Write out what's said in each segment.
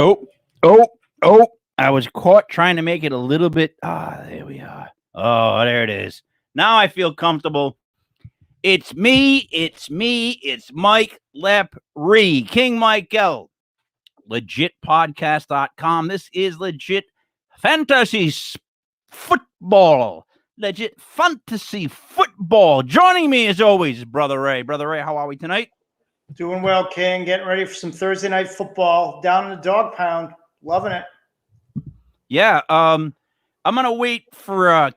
Oh, oh, oh. I was caught trying to make it a little bit. There we are. Oh, there it is. Now I feel comfortable. It's me. It's Mike Lepre, King Michael, legitpodcast.com. This is legit fantasy football. Legit fantasy football. Joining me as always, Brother Ray. Brother Ray, how are we tonight? Doing well, King. Getting ready for some Thursday night football down in the dog pound. Loving it. Yeah. I'm gonna wait for a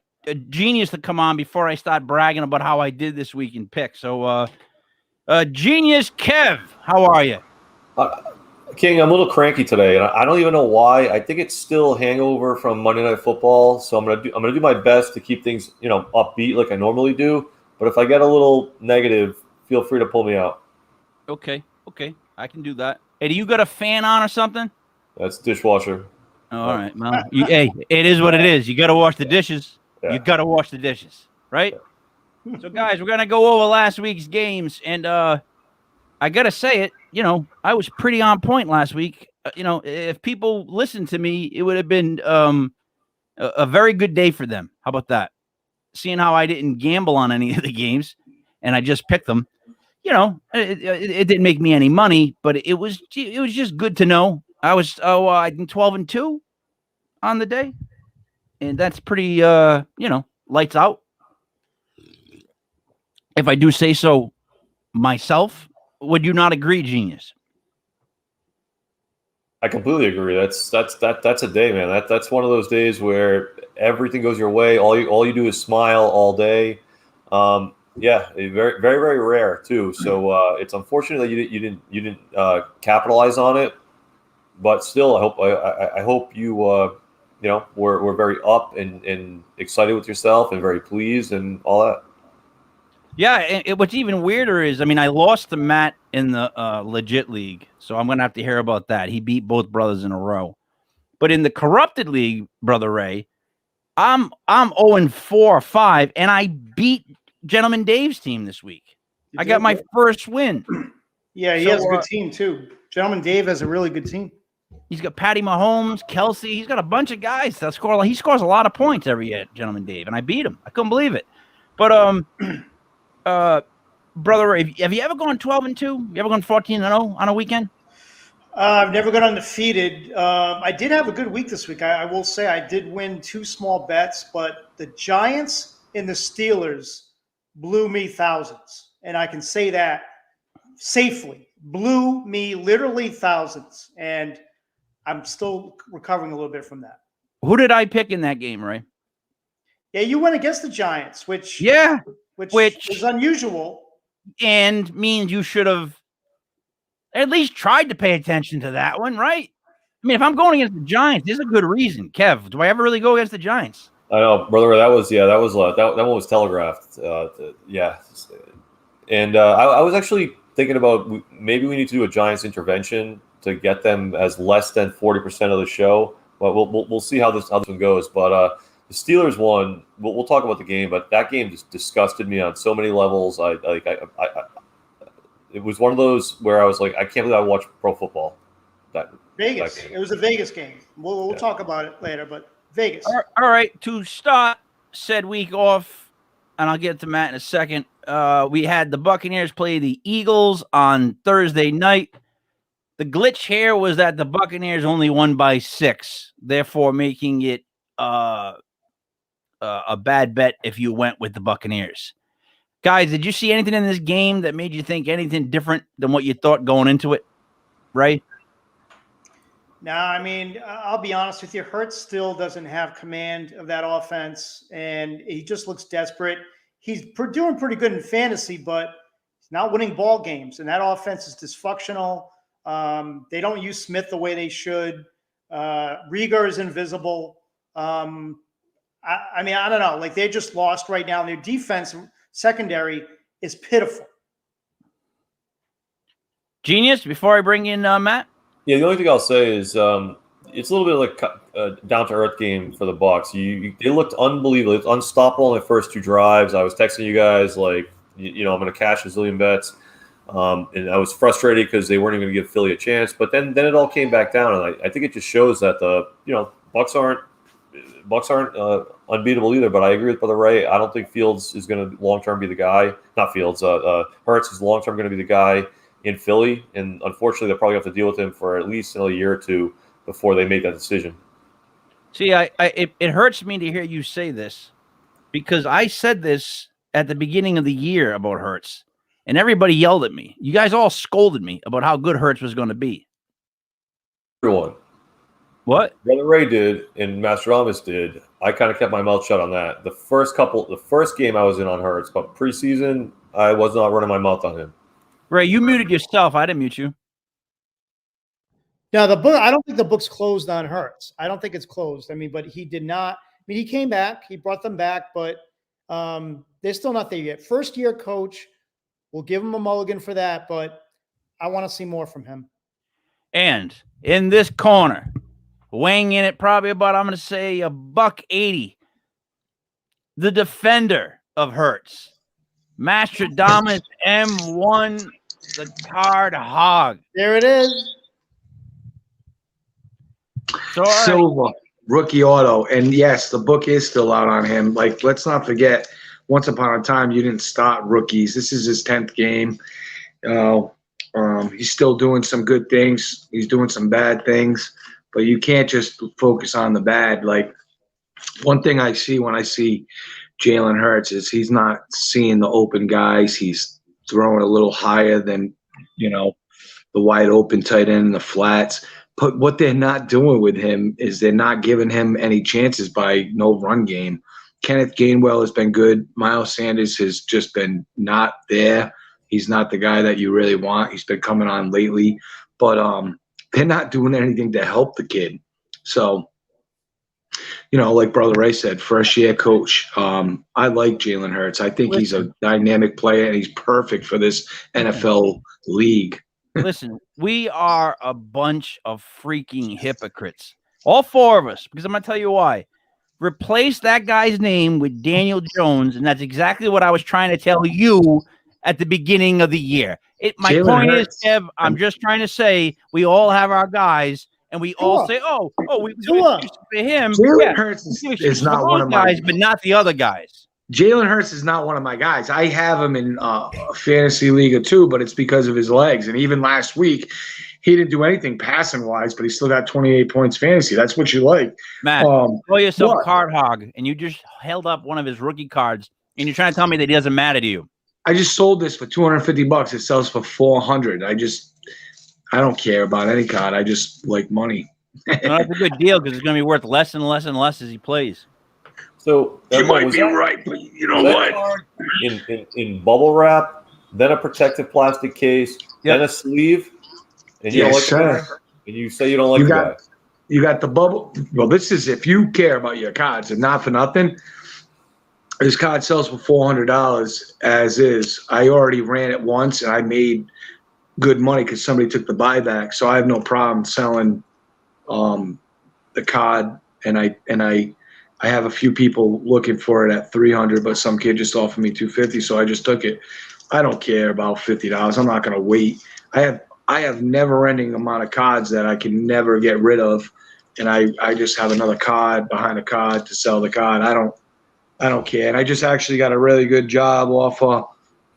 genius to come on before I start bragging about how I did this week in picks. So, genius Kev, how are you? King, I'm a little cranky today, and I don't even know why. I think it's still hangover from Monday Night Football, so I'm gonna do my best to keep things upbeat like I normally do. But if I get a little negative, feel free to pull me out. Okay, I can do that. Hey, do you got a fan on or something? That's dishwasher. All right, well, hey, it is what it is. You got to wash the dishes. Yeah. You got to wash the dishes, right? Yeah. So, guys, we're gonna go over last week's games, and I gotta say it. I was pretty on point last week. If people listened to me, it would have been a very good day for them. How about that? Seeing how I didn't gamble on any of the games, and I just picked them. It didn't make me any money, but it was just good to know. I was 12-2 on the day, and that's pretty lights out, if I do say so myself. Would you not agree, genius? I completely agree. That's a day, man. That's one of those days where everything goes your way. All you do is smile all day. Yeah, very, very, very rare too. So it's unfortunate that you didn't capitalize on it, but still, I hope you we're very up and excited with yourself and very pleased and all that. Yeah, and what's even weirder is, I lost to Matt in the legit league, so I'm gonna have to hear about that. He beat both brothers in a row, but in the corrupted league, Brother Ray, I'm 0-4-5, and I beat Gentleman Dave's team this week. I got my first win. Yeah, he has a good team too. Gentleman Dave has a really good team. He's got Patty Mahomes, Kelsey. He's got a bunch of guys that score. He scores a lot of points every year, Gentleman Dave, and I beat him. I couldn't believe it. But Brother Ray, have you ever gone 12-2? You ever gone 14-0 on a weekend? I've never gone undefeated. I did have a good week this week. I will say I did win 2 small bets, but the Giants and the Steelers blew me thousands, and I can say that safely. Blew me literally thousands, and I'm still recovering a little bit from that. Who did I pick in that game, Ray? Yeah, you went against the Giants, which is unusual, and means you should have at least tried to pay attention to that one, right? If I'm going against the Giants, there's a good reason. Kev, do I ever really go against the Giants? I know, brother. That one was telegraphed. Yeah, and I was actually thinking about maybe we need to do a Giants intervention to get them as less than 40% of the show. But we'll see how this one goes. But the Steelers won. We'll talk about the game, but that game just disgusted me on so many levels. It was one of those where I was like, I can't believe I watched pro football. Vegas. It was a Vegas game. We'll talk about it later, but Vegas. All right. To start said week off, and I'll get to Matt in a second, we had the Buccaneers play the Eagles on Thursday night. The glitch here was that the Buccaneers only won by 6, therefore making it a bad bet if you went with the Buccaneers. Guys, did you see anything in this game that made you think anything different than what you thought going into it? Right? No, I'll be honest with you. Hurts still doesn't have command of that offense, and he just looks desperate. He's doing pretty good in fantasy, but he's not winning ball games, and that offense is dysfunctional. They don't use Smith the way they should. Rieger is invisible. I don't know. Like, they're just lost right now. Their defense secondary is pitiful. Genius, before I bring in Matt? Yeah, the only thing I'll say is it's a little bit like a down-to-earth game for the Bucs. They looked unbelievable. It's unstoppable in the first 2 drives. I was texting you guys like, I'm going to cash a zillion bets. And I was frustrated because they weren't even going to give Philly a chance. But then it all came back down, and I think it just shows that the Bucks aren't unbeatable either. But I agree with Brother Ray. I don't think Fields is going to long term be the guy. Not Fields. Hurts is long term going to be the guy in Philly, and unfortunately, they'll probably have to deal with him for at least another year or two before they make that decision. See, it hurts me to hear you say this because I said this at the beginning of the year about Hurts, and everybody yelled at me. You guys all scolded me about how good Hurts was going to be. Everyone. What? Brother Ray did and Mastradamus did. I kind of kept my mouth shut on that. The first game I was in on Hurts, but preseason, I was not running my mouth on him. Ray, you muted yourself. I didn't mute you. Now, the book, I don't think the book's closed on Hurts. I don't think it's closed. I mean, but he did not. I mean, he came back. He brought them back, but they're still not there yet. First-year coach. We'll give him a mulligan for that, but I want to see more from him. And in this corner, weighing in at probably about, I'm going to say, $180, the defender of Hurts, Mastradamus M1, the card hog. There it is. So, Silva, rookie auto. And yes, the book is still out on him. Like, let's not forget, once upon a time, you didn't start rookies. This is his 10th game. He's still doing some good things. He's doing some bad things. But you can't just focus on the bad. Like, one thing I see when I see Jalen Hurts is he's not seeing the open guys. He's throwing a little higher than, the wide open tight end and the flats. But what they're not doing with him is they're not giving him any chances by no run game. Kenneth Gainwell has been good. Miles Sanders has just been not there. He's not the guy that you really want. He's been coming on lately. But they're not doing anything to help the kid. So, like Brother Ray said, first-year coach. I like Jalen Hurts. I think he's a dynamic player, and he's perfect for this NFL league. Listen, we are a bunch of freaking hypocrites. All four of us, because I'm going to tell you why. Replace that guy's name with Daniel Jones, and that's exactly what I was trying to tell you at the beginning of the year. My point is, Kev, I'm just trying to say we all have our guys, and we all say, we give excuses for him. Jalen Hurts is not one of my guys, but not the other guys. Jalen Hurts is not one of my guys. I have him in a fantasy league or two, but it's because of his legs. And even last week, he didn't do anything passing-wise, but he still got 28 points fantasy. That's what you like. Matt, call yourself a card hog, and you just held up one of his rookie cards, and you're trying to tell me that he doesn't matter to you. I just sold this for $250. It sells for $400. I don't care about any card. I just like money. No, that's a good deal because it's going to be worth less and less and less as he plays. So you might be right, but you know what? In bubble wrap, then a protective plastic case, then a sleeve, and you don't like the guy, and you say you don't like the guy. You got the bubble. Well, this is if you care about your cards, and not for nothing. This card sells for $400 as is. I already ran it once, and I made good money because somebody took the buyback. So I have no problem selling the card, and I have a few people looking for it at $300, but some kid just offered me $250, so I just took it. I don't care about $50. I'm not going to wait. I have never-ending amount of cards that I can never get rid of, and I just have another card behind a card to sell the card. I don't care. And I just actually got a really good job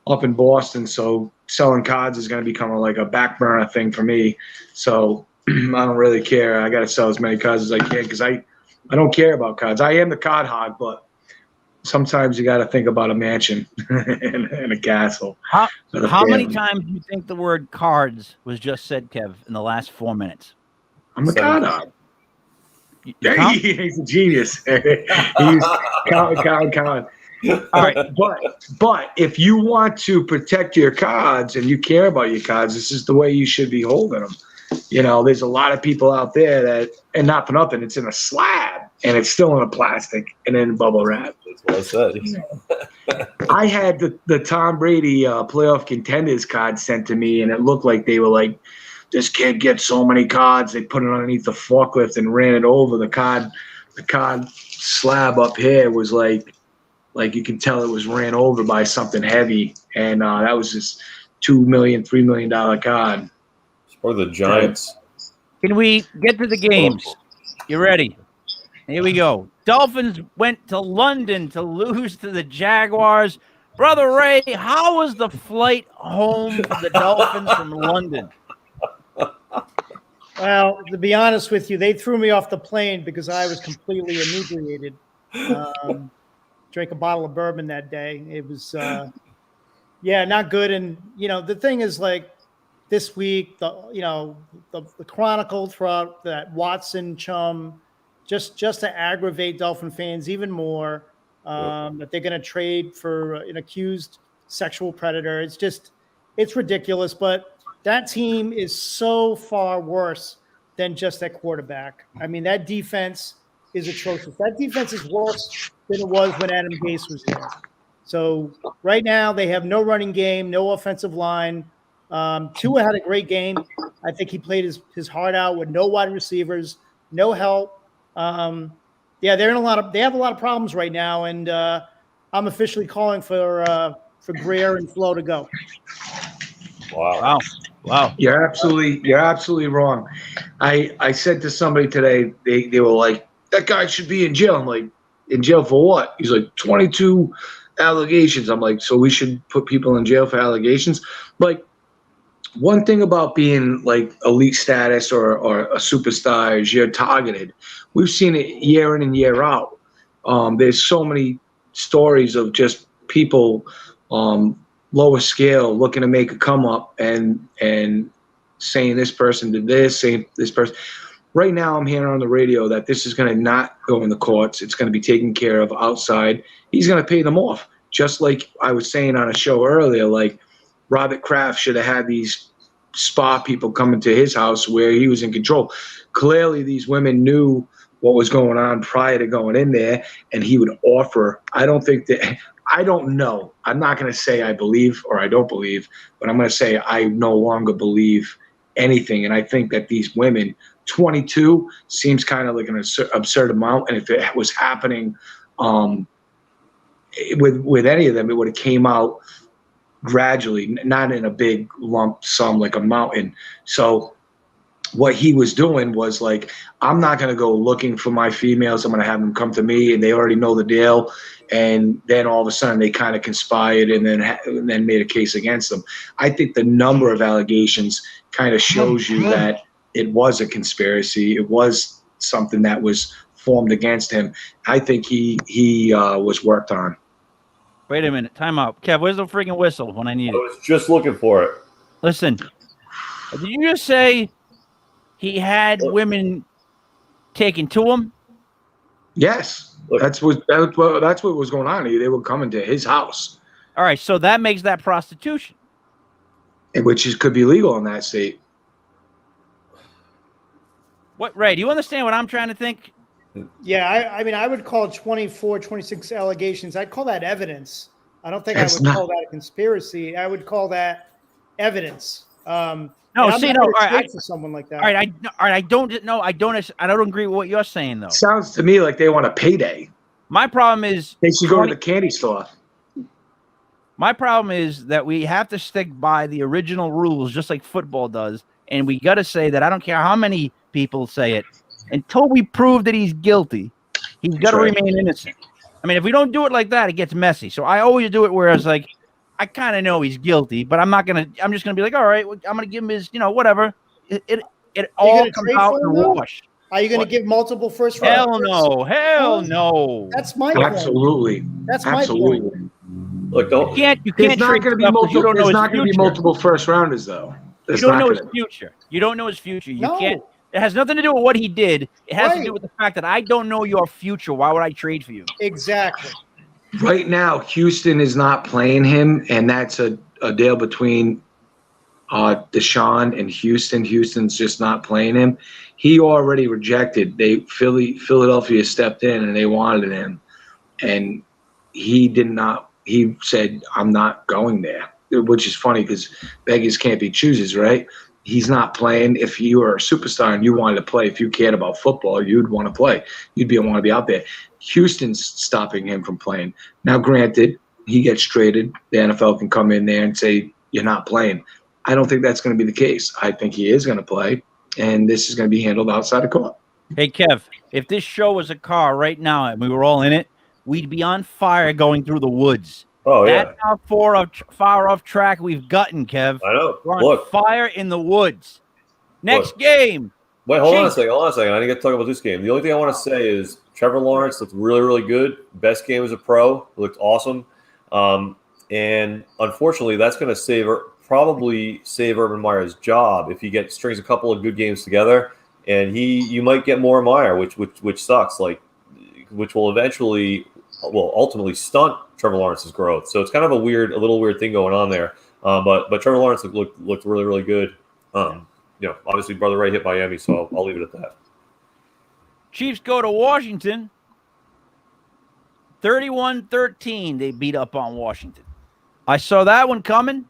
up in Boston, so selling cards is going to become like a back burner thing for me. So I don't really care. I got to sell as many cards as I can because I don't care about cards. I am the card hog, but sometimes you got to think about a mansion and a castle. How many times do you think the word cards was just said, Kev, in the last 4 minutes? I'm a card hog. He's a genius. He's count. All right, but if you want to protect your cards and you care about your cards, this is the way you should be holding them. There's a lot of people out there that, and not for nothing, it's in a slab and it's still in a plastic and in bubble wrap. That's what I said. I had the Tom Brady playoff contenders card sent to me, and it looked like they were like, this kid gets so many cards. They put it underneath the forklift and ran it over. The card slab up here was like you can tell it was ran over by something heavy, and that was just $2 million, $3 million card. It's part of the Giants. Can we get to the games? You ready? Here we go. Dolphins went to London to lose to the Jaguars. Brother Ray, how was the flight home for the Dolphins from London? Well, to be honest with you, they threw me off the plane because I was completely inebriated. Drank a bottle of bourbon that day. It was, not good. And, the thing is, like, this week, the Chronicle throughout that Watson chum, just to aggravate Dolphin fans even more, that they're going to trade for an accused sexual predator. It's ridiculous. But that team is so far worse than just that quarterback. I mean, that defense is atrocious. That defense is worse than it was when Adam Gase was there. So right now they have no running game, no offensive line. Tua had a great game. I think he played his heart out with no wide receivers, no help. They're in they have a lot of problems right now, and I'm officially calling for Greer and Flo to go. Wow. You're absolutely wrong. I said to somebody today, they were like, that guy should be in jail. I'm like, in jail for what? He's like, 22 allegations. I'm like, so we should put people in jail for allegations? Like, one thing about being like elite status or a superstar is you're targeted. We've seen it year in and year out. There's so many stories of just people lower scale looking to make a come up and saying this person did this, saying this person. Right now I'm hearing on the radio that this is going to not go in the courts. It's going to be taken care of outside. He's going to pay them off. Just like I was saying on a show earlier, like Robert Kraft should have had these spa people coming to his house where he was in control. Clearly these women knew what was going on prior to going in there, and he would offer. I don't know. I'm not going to say I believe or I don't believe, but I'm going to say I no longer believe anything. And I think that these women, 22 seems kind of like an absurd amount. And if it was happening with any of them, it would have came out gradually, not in a big lump sum like a mountain. So what he was doing was like, I'm not going to go looking for my females. I'm going to have them come to me, and they already know the deal. And then all of a sudden they kind of conspired and then made a case against them. I think the number of allegations kind of shows you that it was a conspiracy. It was something that was formed against him. I think he was worked on. Wait a minute. Time out. Kev, where's the freaking whistle when I need I it? was just looking for it. Listen, did you just say he had women taken to him? Yes. Look. That's what was going on. They were coming to his house. All right, so that makes that prostitution. Could be legal in that state. What, Ray, do you understand what I'm trying to think? Yeah, I mean, I would call 24, 26 allegations. I'd call that evidence. I don't think That's I would call that a conspiracy. I would call that evidence. No, see, no, all right, for someone like that. All right, I don't agree with what you're saying though. Sounds to me like they want a payday. My problem is They should go to the candy store. my problem is that we have to stick by the original rules, just like football does, and we got to say that I don't care how many people say it, until we prove that he's guilty, he's got to remain innocent. I mean, if we don't do it like that, it gets messy. So I always do it where it's like, I kind of know he's guilty, but I'm just gonna be like, all right, I'm gonna give him his, whatever. It all comes out in the wash. Are you going to give multiple first round? Hell no. That's my point. Absolutely. That's my point. Look, You can't There's not trade going to be stuff 'cause you don't know There's his not going to be future. multiple first rounders though. You don't know his future. You don't know his future. You No. can't. It has nothing to do with what he did. It has to Right. do with the fact that I don't know your future. Why would I trade for you? Exactly. Right now, Houston is not playing him, and that's a deal between Deshaun and Houston. Houston's just not playing him. He already rejected. Philadelphia stepped in and they wanted him, and he did not. He said, "I'm not going there," which is funny because beggars can't be choosers, right? He's not playing. If you were a superstar and you wanted to play, if you cared about football, you'd want to play. You'd want to be out there. Houston's stopping him from playing. Now, granted, he gets traded. The NFL can come in there and say, you're not playing. I don't think that's going to be the case. I think he is going to play, and this is going to be handled outside of court. Hey, Kev, if this show was a car right now and we were all in it, we'd be on fire going through the woods. Oh yeah, That's how far off track we've gotten, Kev. I know. We're on Look, fire in the woods. Next Look. game. wait, hold on a Jeez. second. Hold on a second. I didn't get to talk about this game. The only thing I want to say is Trevor Lawrence looked really, really good. Best game as a pro. Looked awesome. And unfortunately, that's going to probably save Urban Meyer's job if he strings a couple of good games together. And you might get more Meyer, which sucks. Which will ultimately stunt Trevor Lawrence's growth. So it's kind of a little weird thing going on there. But Trevor Lawrence looked really, really good. Obviously, Brother Ray hit Miami, so I'll leave it at that. Chiefs go to Washington. 31-13, they beat up on Washington. I saw that one coming.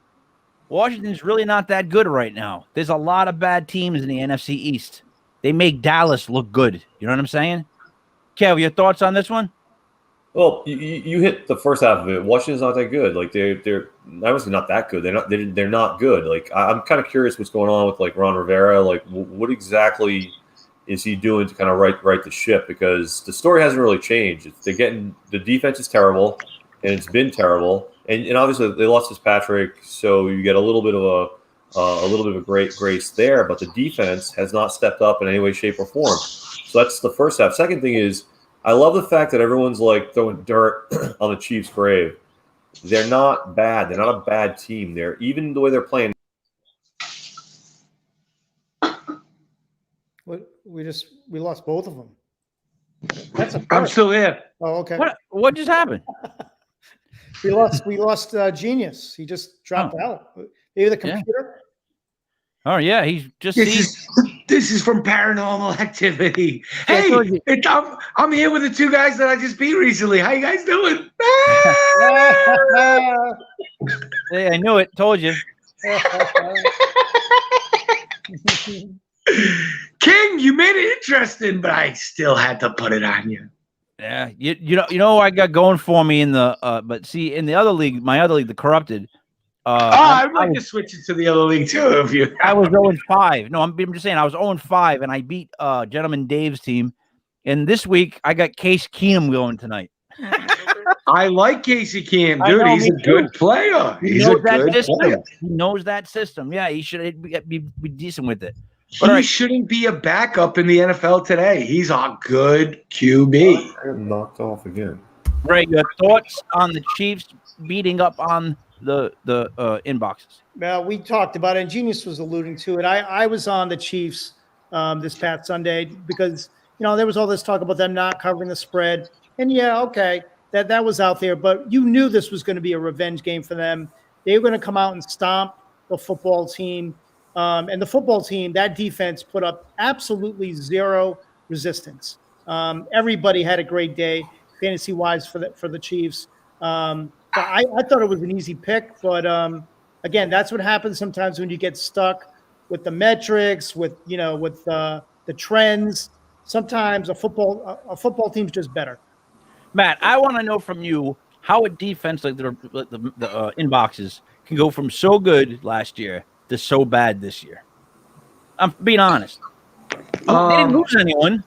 Washington's really not that good right now. There's a lot of bad teams in the NFC East. They make Dallas look good. You know what I'm saying? Kev, your thoughts on this one? Well, you hit the first half of it. Washington's not that good. They're obviously not that good. They're not good. I'm kind of curious what's going on with Ron Rivera. What exactly is he doing to kind of right the ship? Because the story hasn't really changed. The defense is terrible, and it's been terrible. And obviously they lost Fitzpatrick, so you get a little bit of a great grace there. But the defense has not stepped up in any way, shape, or form. So that's the first half. Second thing is, I love the fact that everyone's throwing dirt on the Chiefs' grave. They're not bad. They're not a bad team. They're even the way they're playing. We lost both of them. That's a I'm first. still here. Oh, okay. What just happened? We lost Genius. He just dropped out. Maybe the computer. Oh yeah, he's just. This is from Paranormal Activity. Yeah, Hey, I'm here with the two guys that I just beat recently. How you guys doing? Hey, I knew it. Told you. King, you made it interesting, but I still had to put it on you. Yeah, you know I got going for me in the but see in the other league, my other league, the Corrupted. I'd like to switch it to the other league too. If you, I was 0-5. No, I'm just saying I was 0-5, and I beat Gentleman Dave's team. And this week I got Case Keenum going tonight. I like Casey Keenum, I dude. know, He's me a good player. He He's a knows that good system. player. He knows that system. Yeah, he should be decent with it. He shouldn't be a backup in the NFL today. He's a good QB. I got knocked off again. Ray, your thoughts on the Chiefs beating up on the inboxes? Well, we talked about it, and Genius was alluding to it. I was on the Chiefs this past Sunday because, there was all this talk about them not covering the spread. And, yeah, okay, that was out there. But you knew this was going to be a revenge game for them. They were going to come out and stomp the football team. And the football team, that defense put up absolutely zero resistance. Everybody had a great day, fantasy-wise, for the Chiefs. I thought it was an easy pick, but again, that's what happens sometimes when you get stuck with the metrics, with the trends. Sometimes a football team's just better. Matt, I want to know from you how a defense like the inboxes can go from so good last year to so bad this year. I'm being honest. They didn't lose anyone.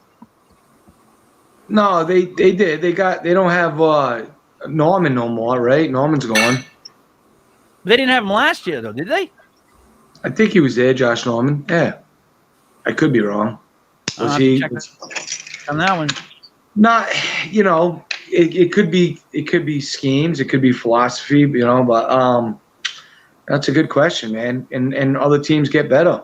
No, they did. They don't have Norman no more, right? Norman's gone. They didn't have him last year, though, did they? I think he was there, Josh Norman. Yeah, I could be wrong. Was he? On that one? Not. It could be schemes. It could be philosophy. But that's a good question, man. And other teams get better.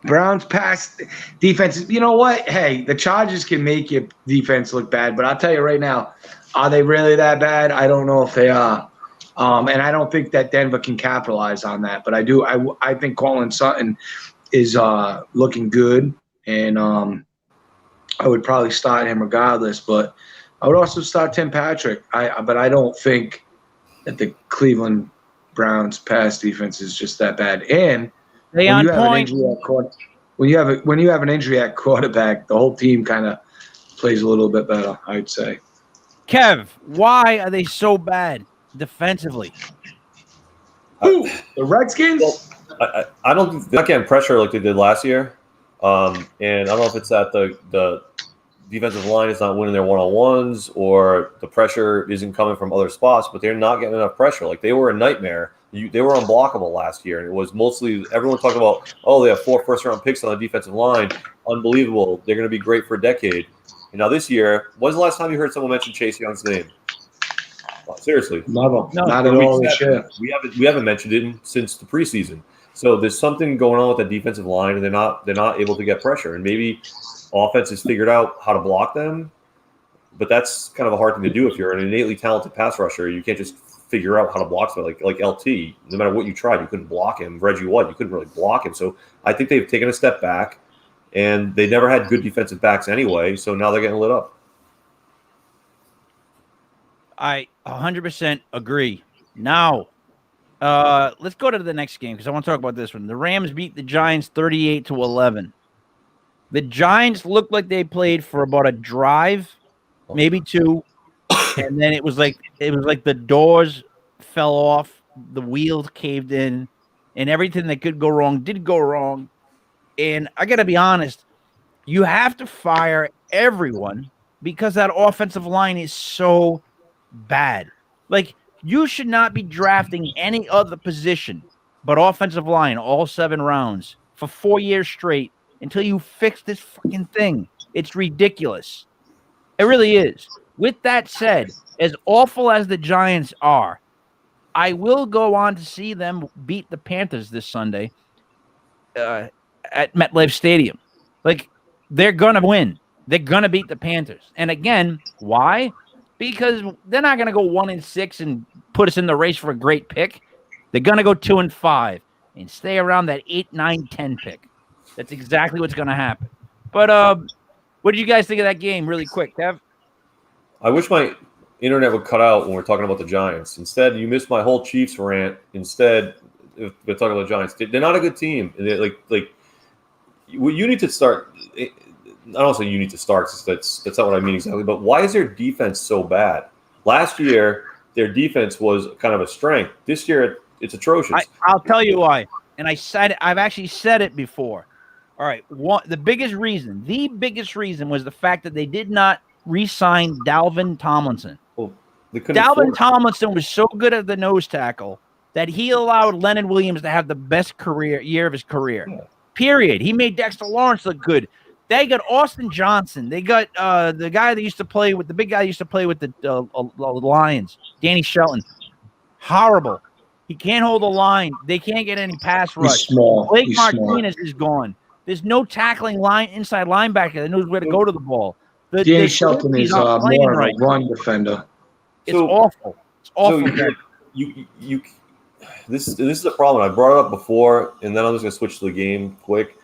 Browns pass defense. You know what? Hey, the Chargers can make your defense look bad, but I'll tell you right now, are they really that bad? I don't know if they are. And I don't think that Denver can capitalize on that. But I do. I think Colin Sutton is looking good, and I would probably start him regardless. But I would also start Tim Patrick. But I don't think that the Cleveland Browns pass defense is just that bad. And They on point. When you have an injury at quarterback, the whole team kind of plays a little bit better, I'd say. Kev, why are they so bad defensively? Who? The Redskins? Well, I don't. They're not getting pressure like they did last year, and I don't know if it's that the defensive line is not winning their one-on-ones or the pressure isn't coming from other spots, but they're not getting enough pressure. Like they were a nightmare. They were unblockable last year, and it was mostly everyone talking about, oh, they have 4 first-round picks on the defensive line. Unbelievable. They're going to be great for a decade. And now this year, when's the last time you heard someone mention Chase Young's name? Seriously. Never. Not at all this year. We haven't mentioned it since the preseason. So there's something going on with that defensive line, and they're not able to get pressure. And maybe offense has figured out how to block them, but that's kind of a hard thing to do if you're an innately talented pass rusher. You can't just figure out how to block somebody like LT. No matter what you tried, you couldn't block him. Reggie White, you couldn't really block him. So I think they've taken a step back, and they never had good defensive backs anyway. So now they're getting lit up. I 100% agree. Now, let's go to the next game because I want to talk about this one. The Rams beat the Giants 38-11. The Giants looked like they played for about a drive, maybe 2, and then it was like the doors fell off, the wheels caved in, and everything that could go wrong did go wrong. And I got to be honest, you have to fire everyone because that offensive line is so bad. Like, you should not be drafting any other position but offensive line all 7 rounds for 4 years straight until you fix this fucking thing. It's ridiculous. It really is. With that said, as awful as the Giants are, I will go on to see them beat the Panthers this Sunday at MetLife Stadium. Like, they're going to win. They're going to beat the Panthers. And again, why? Because they're not going to go 1-6 and put us in the race for a great pick. They're going to go 2-5 and stay around that 8, 9, 10 pick. That's exactly what's going to happen. But what did you guys think of that game really quick, Kev? I wish my internet would cut out when we're talking about the Giants. Instead, you missed my whole Chiefs rant. Instead, if we're talking about the Giants. They're not a good team. They're you need to start – I don't say you need to start because that's not what I mean exactly, but why is their defense so bad? Last year, their defense was kind of a strength. This year, it's atrocious. I'll tell you why. And I've actually said it before. All right. The biggest reason was the fact that they did not re-sign Dalvin Tomlinson. Well, Dalvin Tomlinson was so good at the nose tackle that he allowed Leonard Williams to have the best year of his career. Yeah. Period. He made Dexter Lawrence look good. They got Austin Johnson. They got the guy that used to play with the big guy that used to play with the Lions, Danny Shelton. Horrible. He can't hold a line. They can't get any pass rush. He's small. Blake Martinez is gone. There's no tackling inside linebacker that knows where to go to the ball. Danny Shelton is more of a run defender. It's awful. It's awful. So this is a problem. I brought it up before, and then I'm just going to switch to the game quick.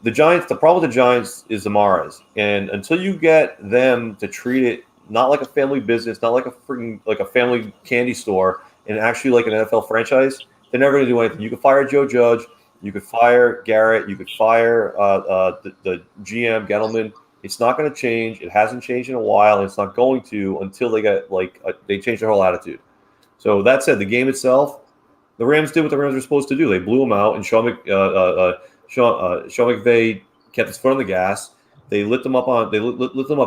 The problem with the Giants is the Maras, and until you get them to treat it not like a family business, not like a family candy store, and actually like an NFL franchise, they're never going to do anything. You could fire Joe Judge, you could fire Garrett, you could fire the GM Gettleman. It's not going to change. It hasn't changed in a while, and it's not going to until they get they change their whole attitude. So that said, the game itself, the Rams did what the Rams were supposed to do. They blew them out, and Sean McVay kept his foot on the gas. They lit them up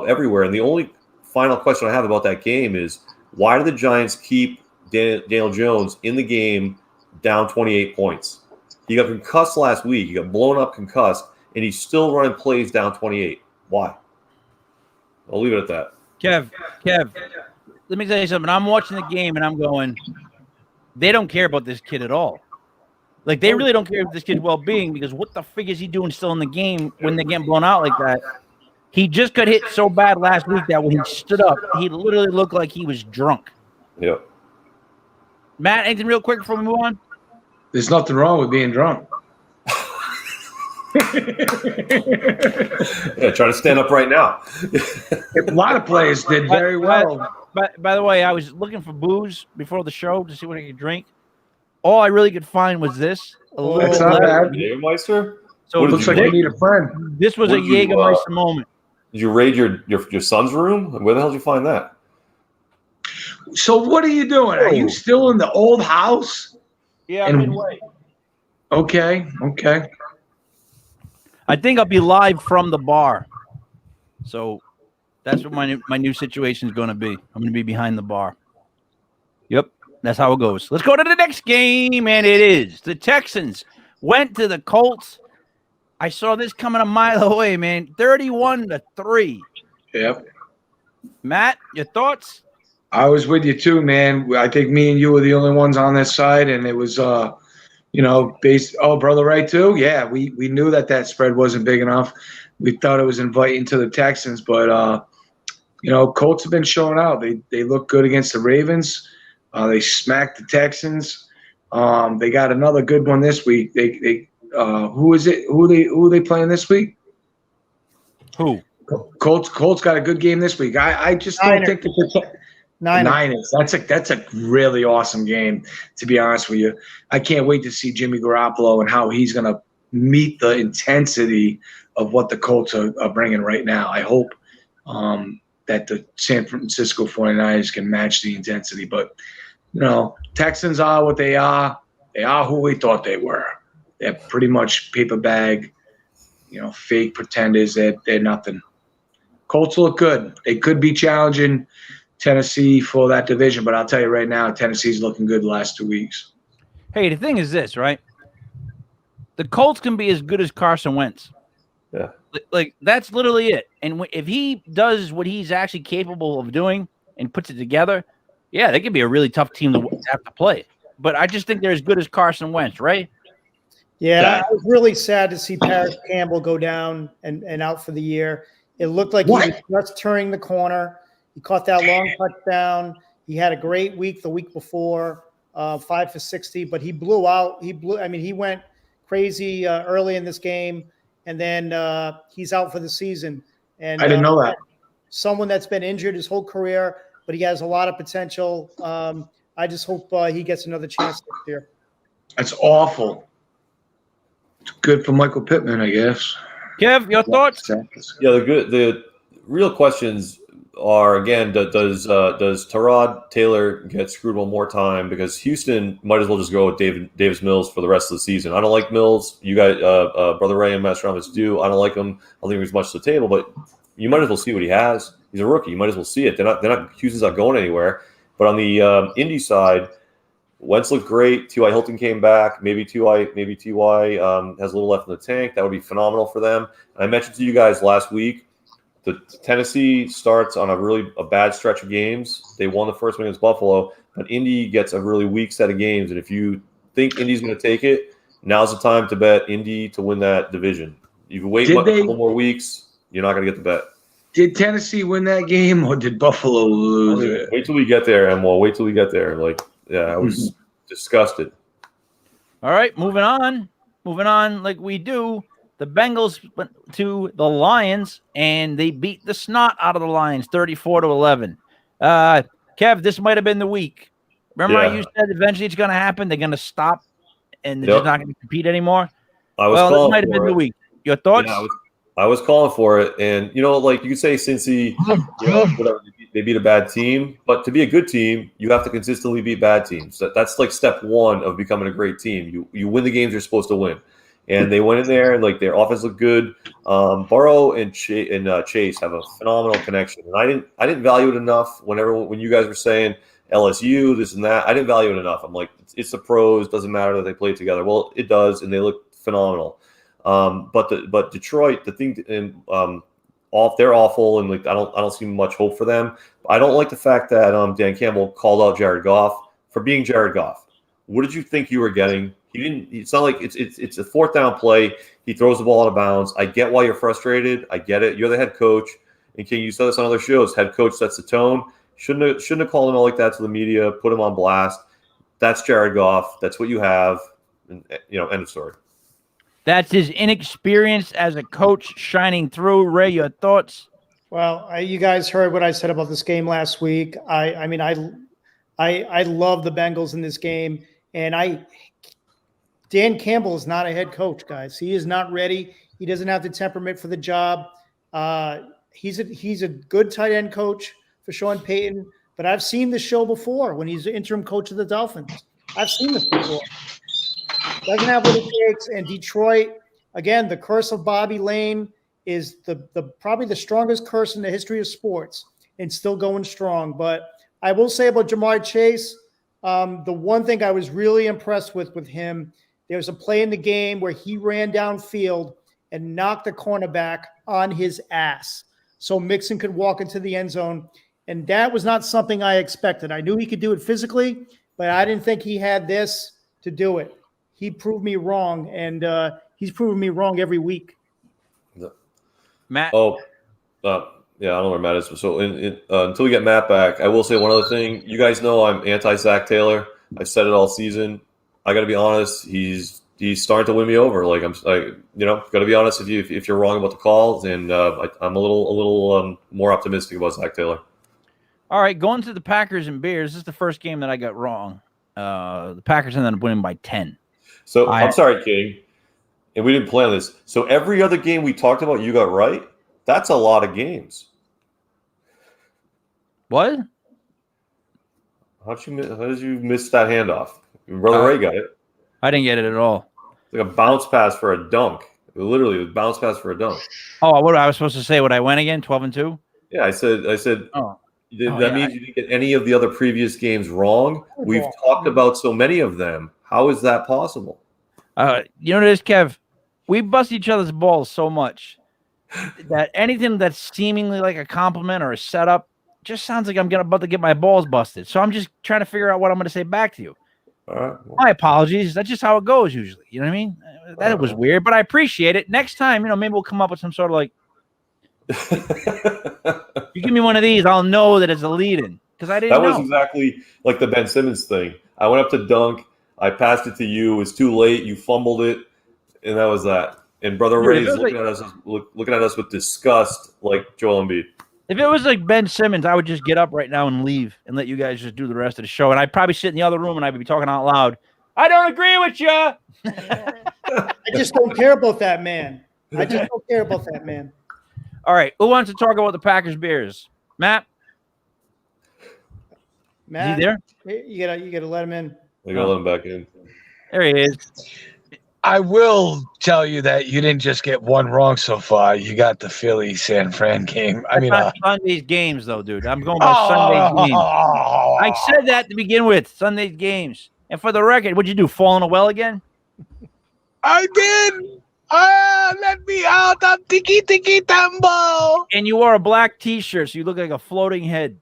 everywhere. And the only final question I have about that game is, why did the Giants keep Daniel Jones in the game down 28 points? He got concussed last week. He got blown up concussed, and he's still running plays down 28. Why? I'll leave it at that. Kev, let me tell you something. I'm watching the game, and I'm going, they don't care about this kid at all. Like, they really don't care about this kid's well-being, because what the frig is he doing still in the game when they're getting blown out like that? He just got hit so bad last week that when he stood up, he literally looked like he was drunk. Yep. Matt, anything real quick before we move on? There's nothing wrong with being drunk. Yeah, try to stand up right now. A lot of players did very well. By the way, I was looking for booze before the show to see what I could drink. All I really could find was this. That's not bad. Jägermeister? So it looks like you need a friend. This was a Jägermeister moment. Did you raid your son's room? Where the hell did you find that? So what are you doing? Are you still in the old house? Yeah, And- midway. Okay. I think I'll be live from the bar. So that's what my new situation is going to be. I'm going to be behind the bar. Yep, that's how it goes. Let's go to the next game, and it is the Texans went to the Colts. I saw this coming a mile away, man. 31-3. Yep. Matt, your thoughts? I was with you too, man. I think me and you were the only ones on this side, and it was, based. Oh, Brother Ray too. Yeah, we knew that spread wasn't big enough. We thought it was inviting to the Texans, but Colts have been showing out. They look good against the Ravens. They smacked the Texans. They got another good one this week. Who is it? Who are they playing this week? Who? Colts got a good game this week. I just don't think that Niners. That's a really awesome game, to be honest with you. I can't wait to see Jimmy Garoppolo and how he's going to meet the intensity of what the Colts are bringing right now. I hope that the San Francisco 49ers can match the intensity. But, Texans are what they are. They are who we thought they were. They're pretty much paper bag, fake pretenders. They're nothing. Colts look good. They could be challenging Tennessee for that division, but I'll tell you right now, Tennessee's looking good the last 2 weeks. Hey, the thing is this, right? The Colts can be as good as Carson Wentz. Yeah. Like that's literally it. And if he does what he's actually capable of doing and puts it together, yeah, they could be a really tough team to have to play. But I just think they're as good as Carson Wentz, right? Yeah, I was really sad to see Paris Campbell go down and out for the year. It looked like he was just turning the corner. He caught that long touchdown. He had a great week the week before, 5 for 60, but he blew out. He went crazy early in this game, and then he's out for the season. And I didn't know that. Someone that's been injured his whole career, but he has a lot of potential. I just hope he gets another chance this year. That's awful. It's good for Michael Pittman, I guess. Kev, your thoughts? Yeah, the real questions are, again, does Tyrod Taylor get screwed one more time? Because Houston might as well just go with Davis Mills for the rest of the season. I don't like Mills. You guys, Brother Ray and Master Ramos do. I don't like him. I don't think there's much to the table, but you might as well see what he has. He's a rookie. You might as well see it. Houston's not going anywhere. But on the Indy side, Wentz looked great. T.Y. Hilton came back. Maybe T.Y. has a little left in the tank. That would be phenomenal for them. And I mentioned to you guys last week, the Tennessee starts on a bad stretch of games. They won the first one against Buffalo, but Indy gets a really weak set of games. And if you think Indy's going to take it, now's the time to bet Indy to win that division. You wait a couple more weeks, you're not going to get the bet. Did Tennessee win that game, or did Buffalo lose it? Wait till we get there, Emil. Wait till we get there. I was disgusted. All right, moving on. Like we do. The Bengals went to the Lions, and they beat the snot out of the Lions, 34-11. Kev, this might have been the week. Remember how you said eventually it's going to happen? They're going to stop, and they're just not going to compete anymore? This might have been the week. Your thoughts? Yeah, I was calling for it. And, you could say Cincy, whatever, they beat a bad team. But to be a good team, you have to consistently beat bad teams. That's like step one of becoming a great team. You win the games you're supposed to win. And they went in there, and their offense looked good. Burrow and Chase have a phenomenal connection, and I didn't value it enough. When you guys were saying LSU, this and that, I didn't value it enough. I'm like, it's the pros. Doesn't matter that they play together. Well, it does, and they look phenomenal. But Detroit, the thing, and they're awful, and I don't see much hope for them. I don't like the fact that Dan Campbell called out Jared Goff for being Jared Goff. What did you think you were getting? He didn't. It's not like it's a fourth down play. He throws the ball out of bounds. I get why you're frustrated. I get it. You're the head coach, and King, you said this on other shows. Head coach sets the tone. Shouldn't have called him out like that to the media. Put him on blast. That's Jared Goff. That's what you have. And, end of story. That's his inexperience as a coach shining through. Ray, your thoughts? Well, you guys heard what I said about this game last week. I love the Bengals in this game, and Dan Campbell is not a head coach, guys. He is not ready. He doesn't have the temperament for the job. He's a good tight end coach for Sean Payton, but I've seen this show before when he's the interim coach of the Dolphins. I've seen this before. Doesn't have what it takes. And Detroit, again, the curse of Bobby Lane is the probably the strongest curse in the history of sports, and still going strong. But I will say about Jamar Chase, the one thing I was really impressed with him, there was a play in the game where he ran downfield and knocked the cornerback on his ass so Mixon could walk into the end zone. And that was not something I expected. I knew he could do it physically, but I didn't think he had this to do it. He proved me wrong, and he's proven me wrong every week. Matt. Yeah, I don't know where Matt is. So until we get Matt back, I will say one other thing. You guys know I'm anti-Zach Taylor. I said it all season. I got to be honest. He's starting to win me over. Like got to be honest with you. If you're wrong about the calls, and I'm a little more optimistic about Zach Taylor. All right, going to the Packers and Bears. This is the first game that I got wrong. The Packers ended up winning by 10. So I'm sorry, King, and we didn't plan this. So every other game we talked about, you got right. That's a lot of games. What? How did you miss that handoff? Brother Ray got it. I didn't get it at all. It's like a bounce pass for a dunk. Literally, it was a bounce pass for a dunk. Oh, what I was supposed to say? What I went again? 12-2. Yeah, I said. Oh. That means you didn't get any of the other previous games wrong. We've talked about so many of them. How is that possible? You know what it is, Kev? We bust each other's balls so much that anything that's seemingly like a compliment or a setup just sounds like I'm about to get my balls busted. So I'm just trying to figure out what I'm going to say back to you. All right. Well, my apologies. That's just how it goes usually. You know what I mean? That was weird, but I appreciate it. Next time, maybe we'll come up with some sort of like, you give me one of these, I'll know that it's a lead-in because I didn't know. That was exactly like the Ben Simmons thing. I went up to dunk. I passed it to you. It was too late. You fumbled it, and that was that. And Brother Ray's looking at us with disgust, like Joel Embiid. If it was like Ben Simmons, I would just get up right now and leave and let you guys just do the rest of the show. And I'd probably sit in the other room and I'd be talking out loud. I don't agree with you. I just don't care about that man. I just don't care about that man. All right. Who wants to talk about the Packers Bears? Matt? Is he there? You gotta let him in. You gotta let him back in. There he is. I will tell you that you didn't just get one wrong so far. You got the Philly San Fran game. I mean, Sunday's games, though, dude. I'm going by Sunday's games. I said that to begin with. Sunday's games. And for the record, what'd you do? Fall in a well again? I did. Let me out of tiki tiki tambo. And you wore a black T-shirt, so you look like a floating head.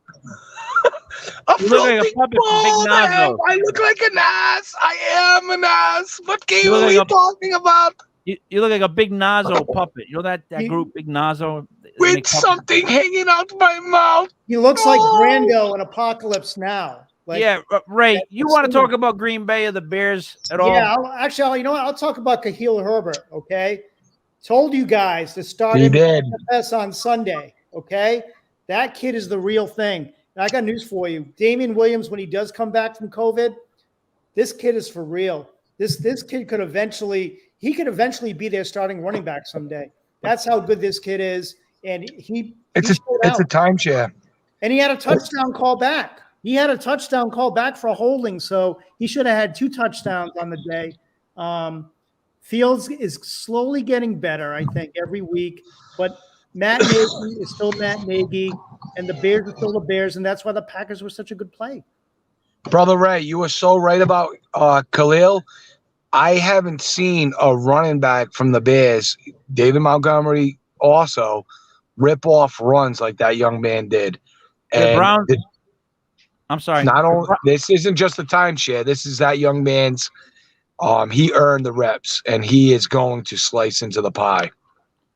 You look like a puppet from Big Nazo. I look like an ass. I am an ass. What game are we talking about? You look like a Big Nazo puppet. You know that group, Big Nazo? With something hanging out my mouth. He looks like Brando in Apocalypse Now. Like, yeah, Ray, you want to talk about Green Bay or the Bears at all? Yeah, you know what? I'll talk about Khalil Herbert, okay? Told you guys to start him on Sunday, okay? That kid is the real thing. And I got news for you. Damian Williams, when he does come back from COVID, this kid is for real. This kid could eventually be their starting running back someday. That's how good this kid is. And it's a timeshare. And he had a touchdown call back. He had a touchdown call back for holding, so he should have had 2 touchdowns on the day. Fields is slowly getting better, I think, every week. But Matt Nagy is still Matt Nagy, and the Bears are still the Bears, and that's why the Packers were such a good play. Brother Ray, you were so right about Khalil. I haven't seen a running back from the Bears, David Montgomery, also rip off runs like that young man did. And I'm sorry. Not only this isn't just a timeshare. This is that young man's. He earned the reps, and he is going to slice into the pie.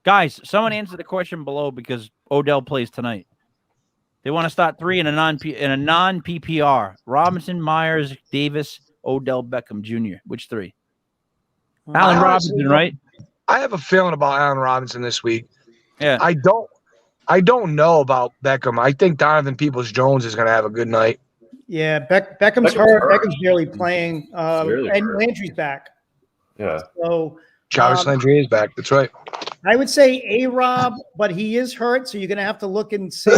Guys, someone answer the question below because Odell plays tonight. They want to start 3 in a non-PPR. Robinson, Myers, Davis, Odell Beckham Jr. Which 3? Allen Robinson, right? I have a feeling about Allen Robinson this week. Yeah. I don't know about Beckham. I think Donovan Peoples-Jones is going to have a good night. Yeah, Beckham's hurt. Beckham's barely playing. And Landry's back. Yeah. So Jarvis Landry is back. That's right. I would say A-Rob, but he is hurt, so you're going to have to look and see.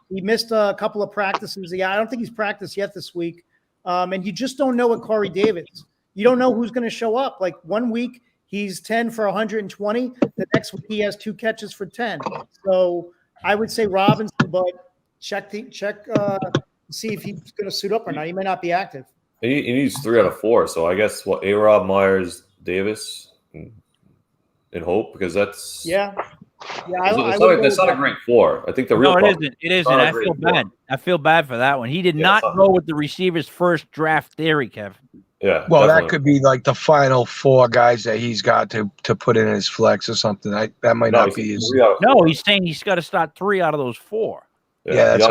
He missed a couple of practices. Yeah, I don't think he's practiced yet this week. And you just don't know with Corey Davis. You don't know who's going to show up. Like one week he's 10 for 120. The next week he has 2 catches for 10. So I would say Robinson, but check see if he's going to suit up or not. He may not be active. He needs 3 out of 4. So I guess A-Rob, Myers, Davis, and Hope, because that's that's not a great 4. I think the real problem, it isn't. I feel bad. I feel bad for that one. He did not go with the receiver's first draft theory, Kev. Yeah. Well, that could be like the final 4 guys that he's got to put in his flex or something. That might not be his. No, he's saying he's got to start 3 out of those 4. Yeah, that's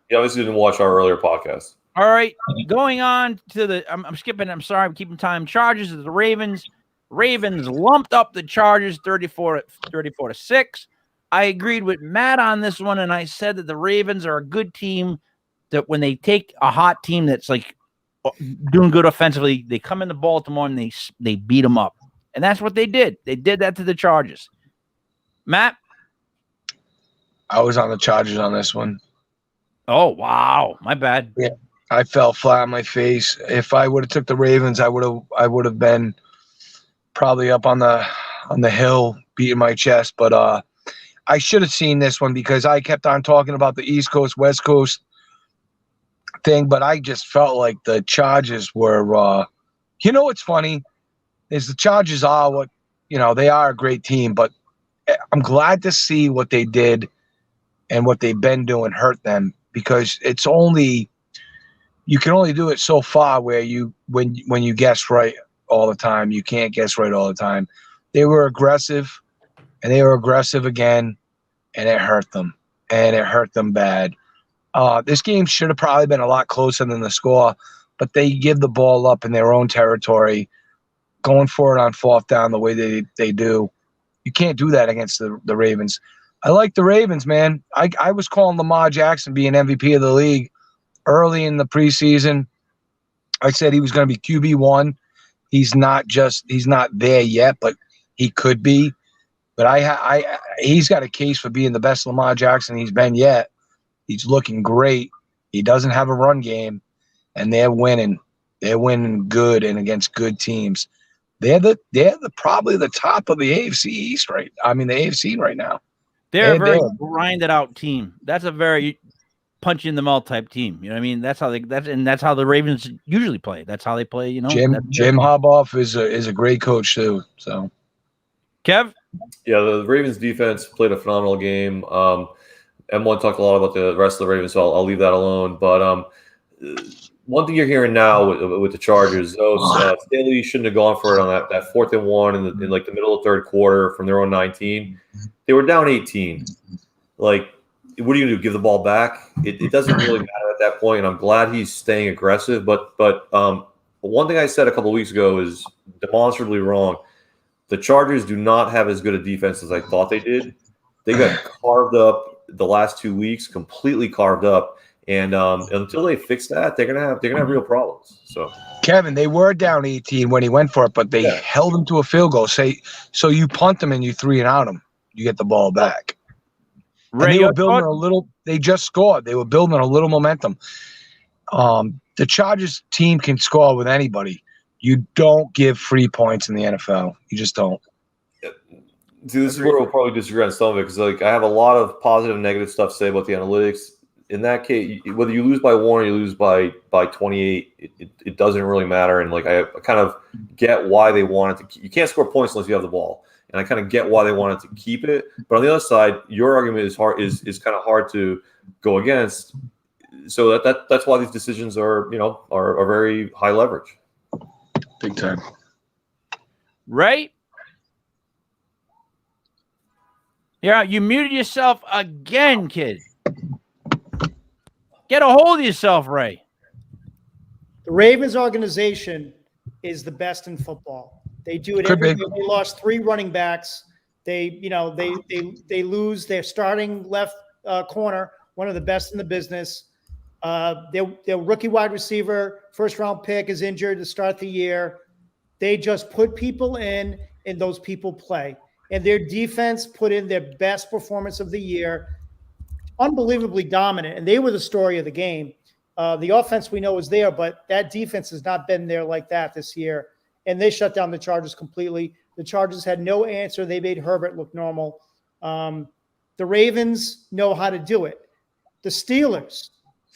he obviously didn't watch our earlier podcast. All right, going on to the. I'm skipping. I'm sorry. I'm keeping time. Chargers of the Ravens. Ravens lumped up the Chargers 34-6. I agreed with Matt on this one, and I said that the Ravens are a good team. That when they take a hot team that's like doing good offensively, they come into Baltimore and they beat them up, and that's what they did. They did that to the Chargers. Matt, I was on the Chargers on this one. Oh wow, my bad. Yeah, I fell flat on my face. If I would have took the Ravens, I would have been probably up on the hill beating my chest. But I should have seen this one because I kept on talking about the East Coast, West Coast thing, but I just felt like the Chargers were you know what's funny is the Chargers are what they are a great team, but I'm glad to see what they did and what they've been doing hurt them, because you can only do it so far where when you guess right all the time. You can't guess right all the time. They were aggressive, and they were aggressive again, and it hurt them, and it hurt them bad. This game should have probably been a lot closer than the score, but they give the ball up in their own territory, going for it on 4th down the way they do. You can't do that against the Ravens. I like the Ravens, man. I was calling Lamar Jackson being MVP of the league early in the preseason. I said he was going to be QB1. He's not there yet, but he could be. But he's got a case for being the best Lamar Jackson he's been yet. He's looking great. He doesn't have a run game, and they're winning. They're winning good and against good teams. They're probably the top of the AFC East, right? I mean, the AFC right now. They're a very grinded out team. That's a very punch in the mouth type team. You know what I mean? That's how the Ravens usually play. That's how they play. Jim Harbaugh is a great coach too. So, Kev. Yeah, the Ravens defense played a phenomenal game. M1 talked a lot about the rest of the Ravens, so I'll leave that alone. But one thing you're hearing now with the Chargers, Staley shouldn't have gone for it on that 4th and 1 in like the middle of 3rd quarter from their own 19. They were down 18. Like, what are you going to do? Give the ball back? It doesn't really matter at that point, and I'm glad he's staying aggressive. But one thing I said a couple of weeks ago is demonstrably wrong. The Chargers do not have as good a defense as I thought they did. They got carved up the last 2 weeks, completely carved up, and until they fix that, they're gonna have real problems. So, Kevin, they were down 18 when he went for it, but they held him to a field goal. So you punt them and you 3-and-out them, you get the ball back. And they were building a little. They just scored. They were building a little momentum. The Chargers team can score with anybody. You don't give free points in the NFL. You just don't. See, this is where we'll probably disagree on some of it, because like I have a lot of positive and negative stuff to say about the analytics. In that case, whether you lose by 1 or you lose by 28, it doesn't really matter. And like I kind of get why they wanted to. You can't score points unless you have the ball, and I kind of get why they wanted to keep it. But on the other side, your argument is kind of hard to go against. So that's why these decisions are very high leverage. Big time. Right? Yeah, you muted yourself again, kid. Get a hold of yourself, Ray. The Ravens organization is the best in football. They do it every year. They lost 3 running backs. They lose their starting left corner, one of the best in the business. Their rookie wide receiver, 1st-round pick, is injured to start the year. They just put people in, and those people play. And their defense put in their best performance of the year, unbelievably dominant. And they were the story of the game. The offense we know is there, but that defense has not been there like that this year. And they shut down the Chargers completely. The Chargers had no answer. They made Herbert look normal. The Ravens know how to do it. The Steelers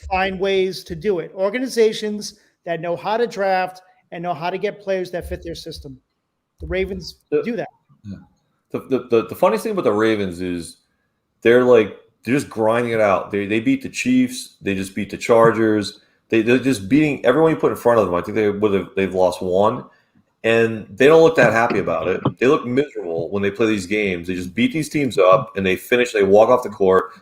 find ways to do it. Organizations that know how to draft and know how to get players that fit their system. The Ravens do that. The funniest thing about the Ravens is they're just grinding it out. They beat the Chiefs. They just beat the Chargers. They're just beating everyone you put in front of them. I think they've lost one, and they don't look that happy about it. They look miserable when they play these games. They just beat these teams up, and they finish. They walk off the court.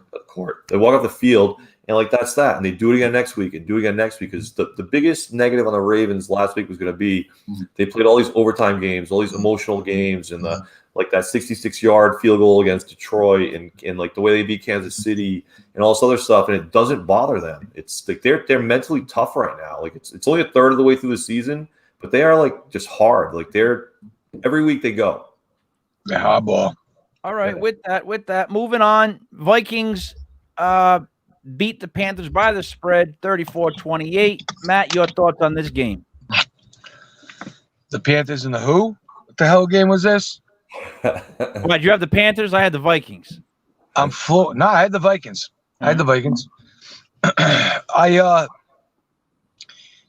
They walk off the field, and that's that. And they do it again next week, and do it again next week. Because the biggest negative on the Ravens last week was going to be they played all these overtime games, all these emotional games, and that 66-yard field goal against Detroit, and the way they beat Kansas City, and all this other stuff, and it doesn't bother them. It's they're mentally tough right now. It's only a third of the way through the season, but they are just hard. They're every week they go. The hardball. All right, with that, moving on. Vikings beat the Panthers by the spread, 34-28. Matt, your thoughts on this game? The Panthers and the who? What the hell game was this? What, you have the Panthers? I had the Vikings. I had the Vikings. I had the Vikings.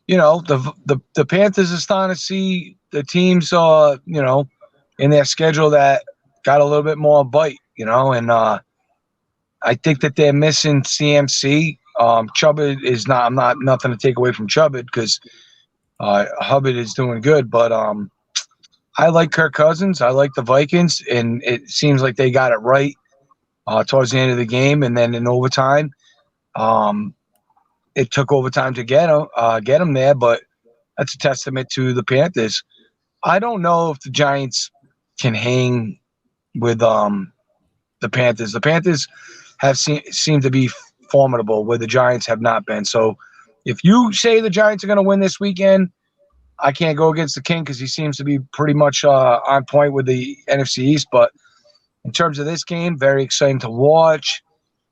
The Panthers are starting to see the teams, in their schedule that got a little bit more bite, and I think that they're missing CMC. Chubb is not. I'm not nothing to take away from Chubb because Hubbard is doing good, but I like Kirk Cousins. I like the Vikings, and it seems like they got it right towards the end of the game, and then in overtime, it took overtime to get them there. But that's a testament to the Panthers. I don't know if the Giants can hang with the Panthers. The Panthers have seemed to be formidable, where the Giants have not been. So, if you say the Giants are going to win this weekend, I can't go against the King because he seems to be pretty much on point with the NFC East. But in terms of this game, very exciting to watch.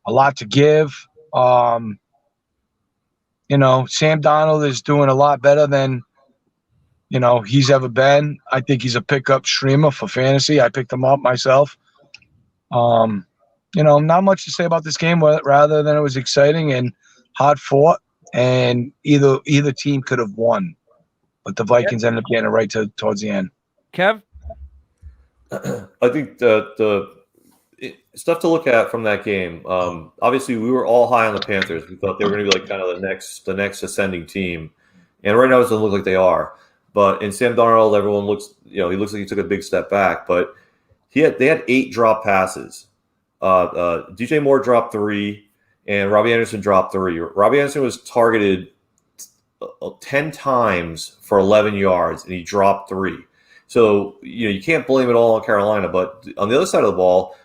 A lot to give. Sam Darnold is doing a lot better than he's ever been. I think he's a pickup streamer for fantasy. I picked him up myself. Not much to say about this game, rather than it was exciting and hard fought, and either team could have won. But the Vikings ended up getting it right towards the end. Kev? I think the stuff to look at from that game. Obviously, we were all high on the Panthers. We thought they were going to be kind of the next ascending team, and right now it doesn't look like they are. But in Sam Darnold, everyone looks he looks like he took a big step back. But they had 8 drop passes. DJ Moore dropped 3, and Robbie Anderson dropped 3. Robbie Anderson was targeted 10 times for 11 yards, and he dropped 3. So, you can't blame it all on Carolina. But on the other side of the ball,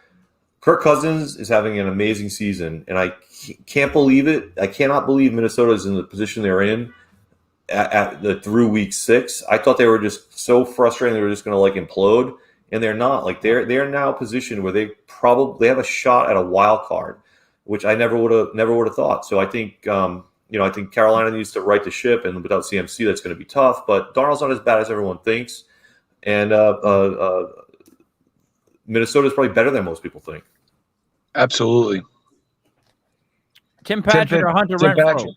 Kirk Cousins is having an amazing season, and I can't believe it. I cannot believe Minnesota is in the position they're in through week 6. I thought they were just so frustrating they were just going to implode, and they're not. They're now positioned where they have a shot at a wild card, which I never would have thought. So I think I think Carolina needs to right the ship, and without CMC, that's going to be tough. But Darnold's not as bad as everyone thinks, and Minnesota is probably better than most people think. Absolutely. Tim Patrick or Hunter Renfrow?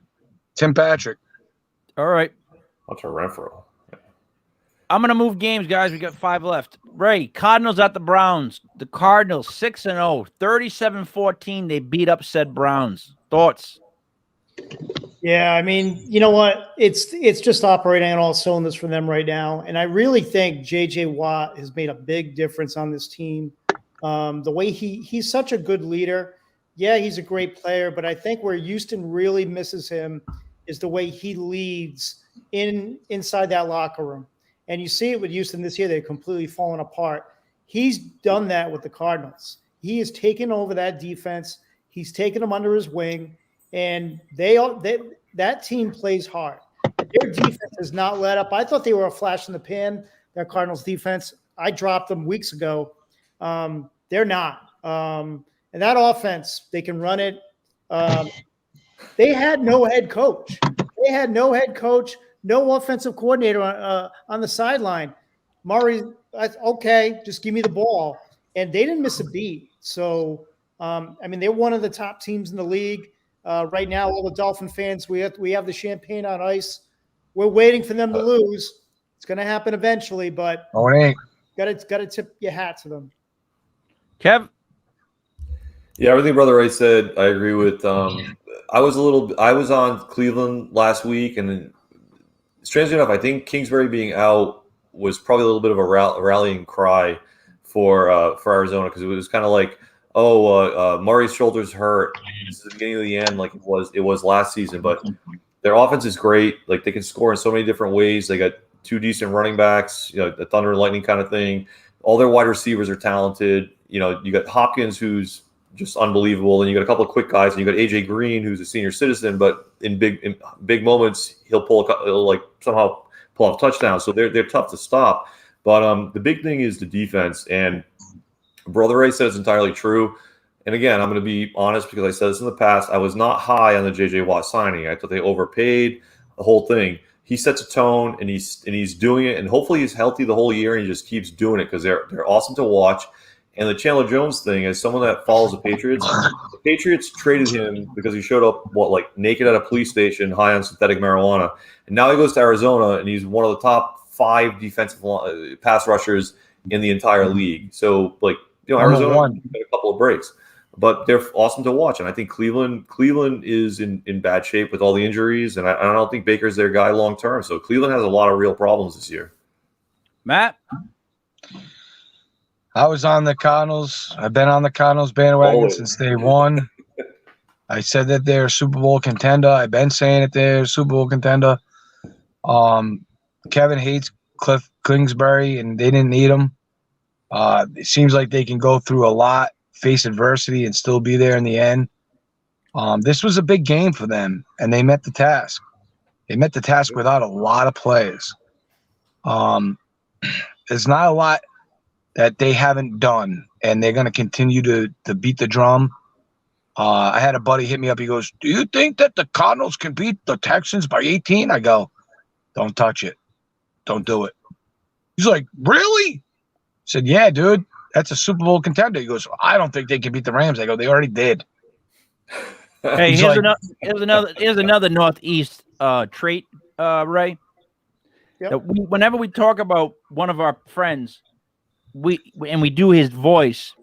Tim Patrick. All right. Hunter Renfrow. I'm going to move games, guys. We got 5 left. Ray, Cardinals at the Browns. The Cardinals 6-0, 37-14. They beat up said Browns. Thoughts? Yeah, I mean, you know what? It's just operating on all cylinders for them right now. And I really think J.J. Watt has made a big difference on this team. The way he's such a good leader. Yeah, he's a great player, but I think where Houston really misses him is the way he leads inside that locker room. And you see it with Houston this year. They're completely fallen apart. He's done that with the Cardinals. He has taken over that defense. He's taken them under his wing. And that team plays hard. Their defense has not let up. I thought they were a flash in the pan, that Cardinals defense. I dropped them weeks ago. They're not. And that offense, they can run it. They had no head coach. They had no head coach, no offensive coordinator on the sideline. Murray, okay, just give me the ball. And they didn't miss a beat. So, they're one of the top teams in the league. Right now, all the Dolphin fans, we have the champagne on ice. We're waiting for them to lose. It's going to happen eventually, but Oh, it ain't. got to tip your hat to them. Kev? Yeah, everything Brother Ray said, I agree with. I was on Cleveland last week, and strangely enough, I think Kingsbury being out was probably a little bit of a rallying cry for Arizona, because it was kind of like, Murray's shoulder's hurt. This is the beginning of the end, like it was last season. But their offense is great. Like, they can score in so many different ways. They got 2 decent running backs, the thunder and lightning kind of thing. All their wide receivers are talented. You got Hopkins, who's just unbelievable, and you got a couple of quick guys, and you got AJ Green, who's a senior citizen, but in big moments he'll somehow pull off touchdowns. So they're tough to stop. But the big thing is the defense, and Brother Ray said it's entirely true. And again, I'm going to be honest, because I said this in the past. I was not high on the J.J. Watt signing. I thought they overpaid the whole thing. He sets a tone, and he's doing it, and hopefully he's healthy the whole year, and he just keeps doing it, because they're awesome to watch. And the Chandler Jones thing, as someone that follows the Patriots traded him because he showed up naked at a police station, high on synthetic marijuana, and now he goes to Arizona, and he's one of the top 5 defensive pass rushers in the entire league. So, Arizona got a couple of breaks, but they're awesome to watch. And I think Cleveland is in bad shape with all the injuries, and I don't think Baker's their guy long term. So Cleveland has a lot of real problems this year. Matt? I was on the Cardinals. I've been on the Cardinals bandwagon since day one. I said that they're a Super Bowl contender. I've been saying that they're a Super Bowl contender. Kevin hates Cliff Kingsbury, and they didn't need him. It seems like they can go through a lot, face adversity, and still be there in the end. This was a big game for them, and they met the task. They met the task without a lot of players. There's not a lot that they haven't done, and they're going to continue to beat the drum. I had a buddy hit me up. He goes, "Do you think that the Cardinals can beat the Texans by 18?" I go, "Don't touch it. Don't do it." He's like, "Really?" I said, "Yeah, dude. That's a Super Bowl contender." He goes, "I don't think they can beat the Rams." I go, "They already did." Hey, He's here's like- another Northeast trait, Ray. Yep. That whenever we talk about one of our friends, we do his voice,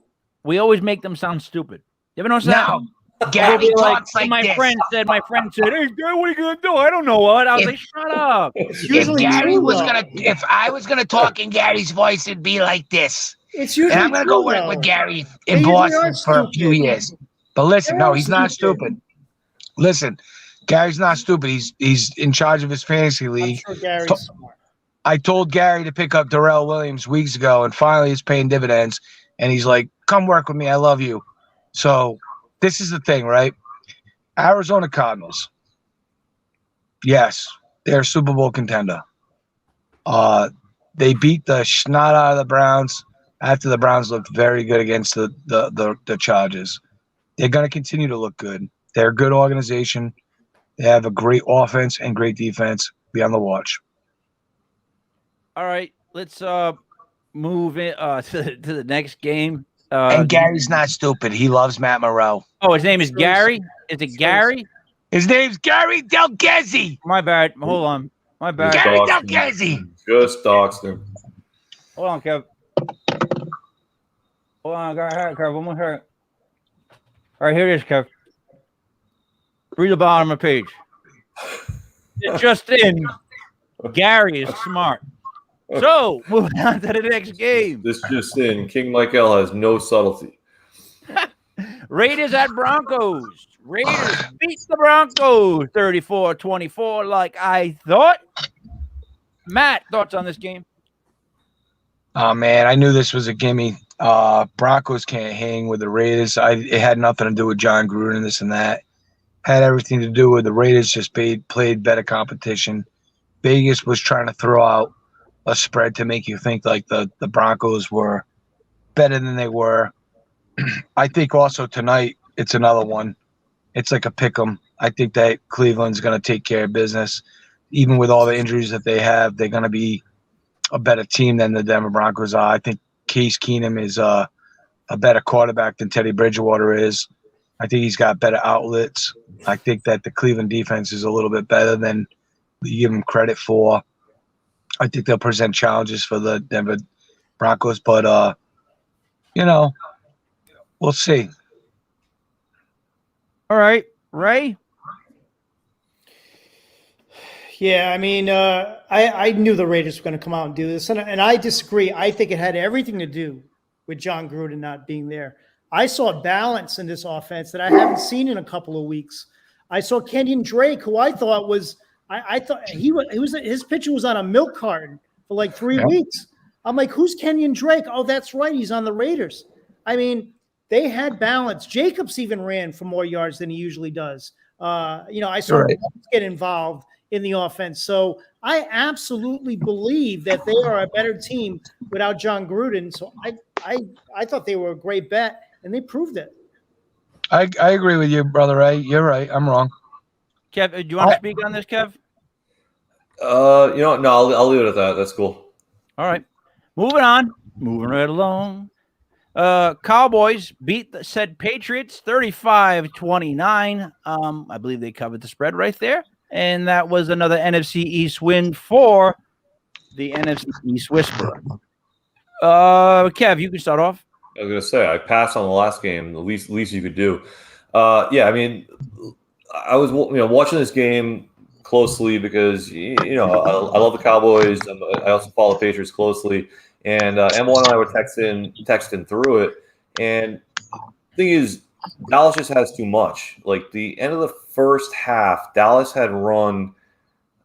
we always make them sound stupid. You ever notice that? No, Gary Gary talks like my this. friend said, "Hey, Gary, what are you gonna do?" I don't know what. I was If- like, "Shut up." It's If usually Gary true, was though. if I was gonna talk in Gary's voice, it'd be like this. It's usually And I'm gonna true, go work though. with Gary They in usually Boston are for a few stupid. years. But listen, They no, are he's not stupid. Listen, Gary's not stupid. He's in charge of his fantasy I'm league. sure Gary's smart. I told Gary to pick up Darrell Williams weeks ago, and finally it's paying dividends. And he's like, "Come work with me. I love you." So this is the thing, right? Arizona Cardinals. Yes, they're a Super Bowl contender. They beat the snot out of the Browns after the Browns looked very good against the Chargers. They're going to continue to look good. They're a good organization. They have a great offense and great defense. Be on the watch. All right, let's move in to the next game. And Gary's not stupid. He loves Matt Moreau. Oh, his name is Gary. Is it Gary? His name's Gary Del Ghezzi. My bad. Hold on. My bad. Gary Del Doxed him. Ghezzi. Just doxed him. Hold on, Kev. Hold on, go ahead, Kev. One more second. All right, here it is, Kev. Read the bottom of the page. It just in. Gary is smart. So, moving on to the next game. This just in. King Michael has no subtlety. Raiders at Broncos. Raiders beat the Broncos 34-24 like I thought. Matt, thoughts on this game? Oh, man, I knew this was a gimme. Broncos can't hang with the Raiders. It had nothing to do with John Gruden and this and that. Had everything to do with the Raiders just played better competition. Vegas was trying to throw out a spread to make you think like the Broncos were better than they were. I think also tonight it's another one. It's like a pick 'em. I think that Cleveland's going to take care of business. Even with all the injuries that they have, they're going to be a better team than the Denver Broncos are. I think Case Keenum is a better quarterback than Teddy Bridgewater is. I think he's got better outlets. I think that the Cleveland defense is a little bit better than we give them credit for. I think they'll present challenges for the Denver Broncos, but we'll see. All right, Ray. Yeah, I mean, I knew the Raiders were going to come out and do this, and I disagree. I think it had everything to do with John Gruden not being there. I saw balance in this offense that I haven't seen in a couple of weeks. I saw Kenyon Drake, who I thought was, I thought he was his pitcher was on a milk carton for like 3 weeks. I'm like, who's Kenyon Drake? Oh, that's right, he's on the Raiders. I mean, they had balance. Jacobs even ran for more yards than he usually does. I saw him get involved in the offense. So I absolutely believe that they are a better team without John Gruden. So I thought they were a great bet, and they proved it. I agree with you, brother Ray. You're right. I'm wrong. Kev, do you want to speak on this, Kev? No, I'll leave it at that. That's cool. All right. Moving on. Moving right along. Cowboys beat the said Patriots 35-29. I believe they covered the spread right there. And that was another NFC East win for the NFC East Whisperer. Kev, you can start off. I was going to say, I passed on the last game, the least you could do. I mean, I was watching this game closely because, I love the Cowboys. And I also follow the Patriots closely. And M1 and I were texting through it. And the thing is, Dallas just has too much. Like the end of the first half, Dallas had run,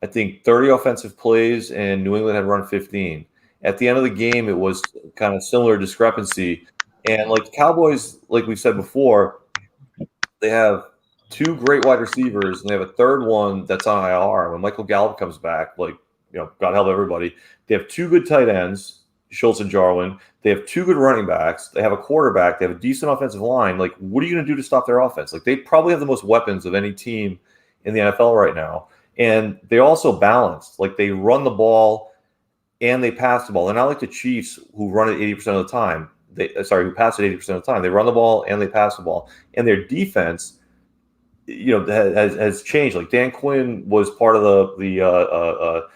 I think, 30 offensive plays, and New England had run 15. At the end of the game, it was kind of similar discrepancy. And like the Cowboys, like we said before, they have two great wide receivers, and they have a third one that's on IR. When Michael Gallup comes back, God help everybody. They have two good tight ends, Schultz and Jarwin. They have two good running backs. They have a quarterback. They have a decent offensive line. Like, what are you going to do to stop their offense? Like, they probably have the most weapons of any team in the NFL right now. And they're also balanced. Like, they run the ball and they pass the ball. They're not like the Chiefs who run it 80% of the time. Who pass it 80% of the time. They run the ball and they pass the ball. And their defense, has changed. Like, Dan Quinn was part of the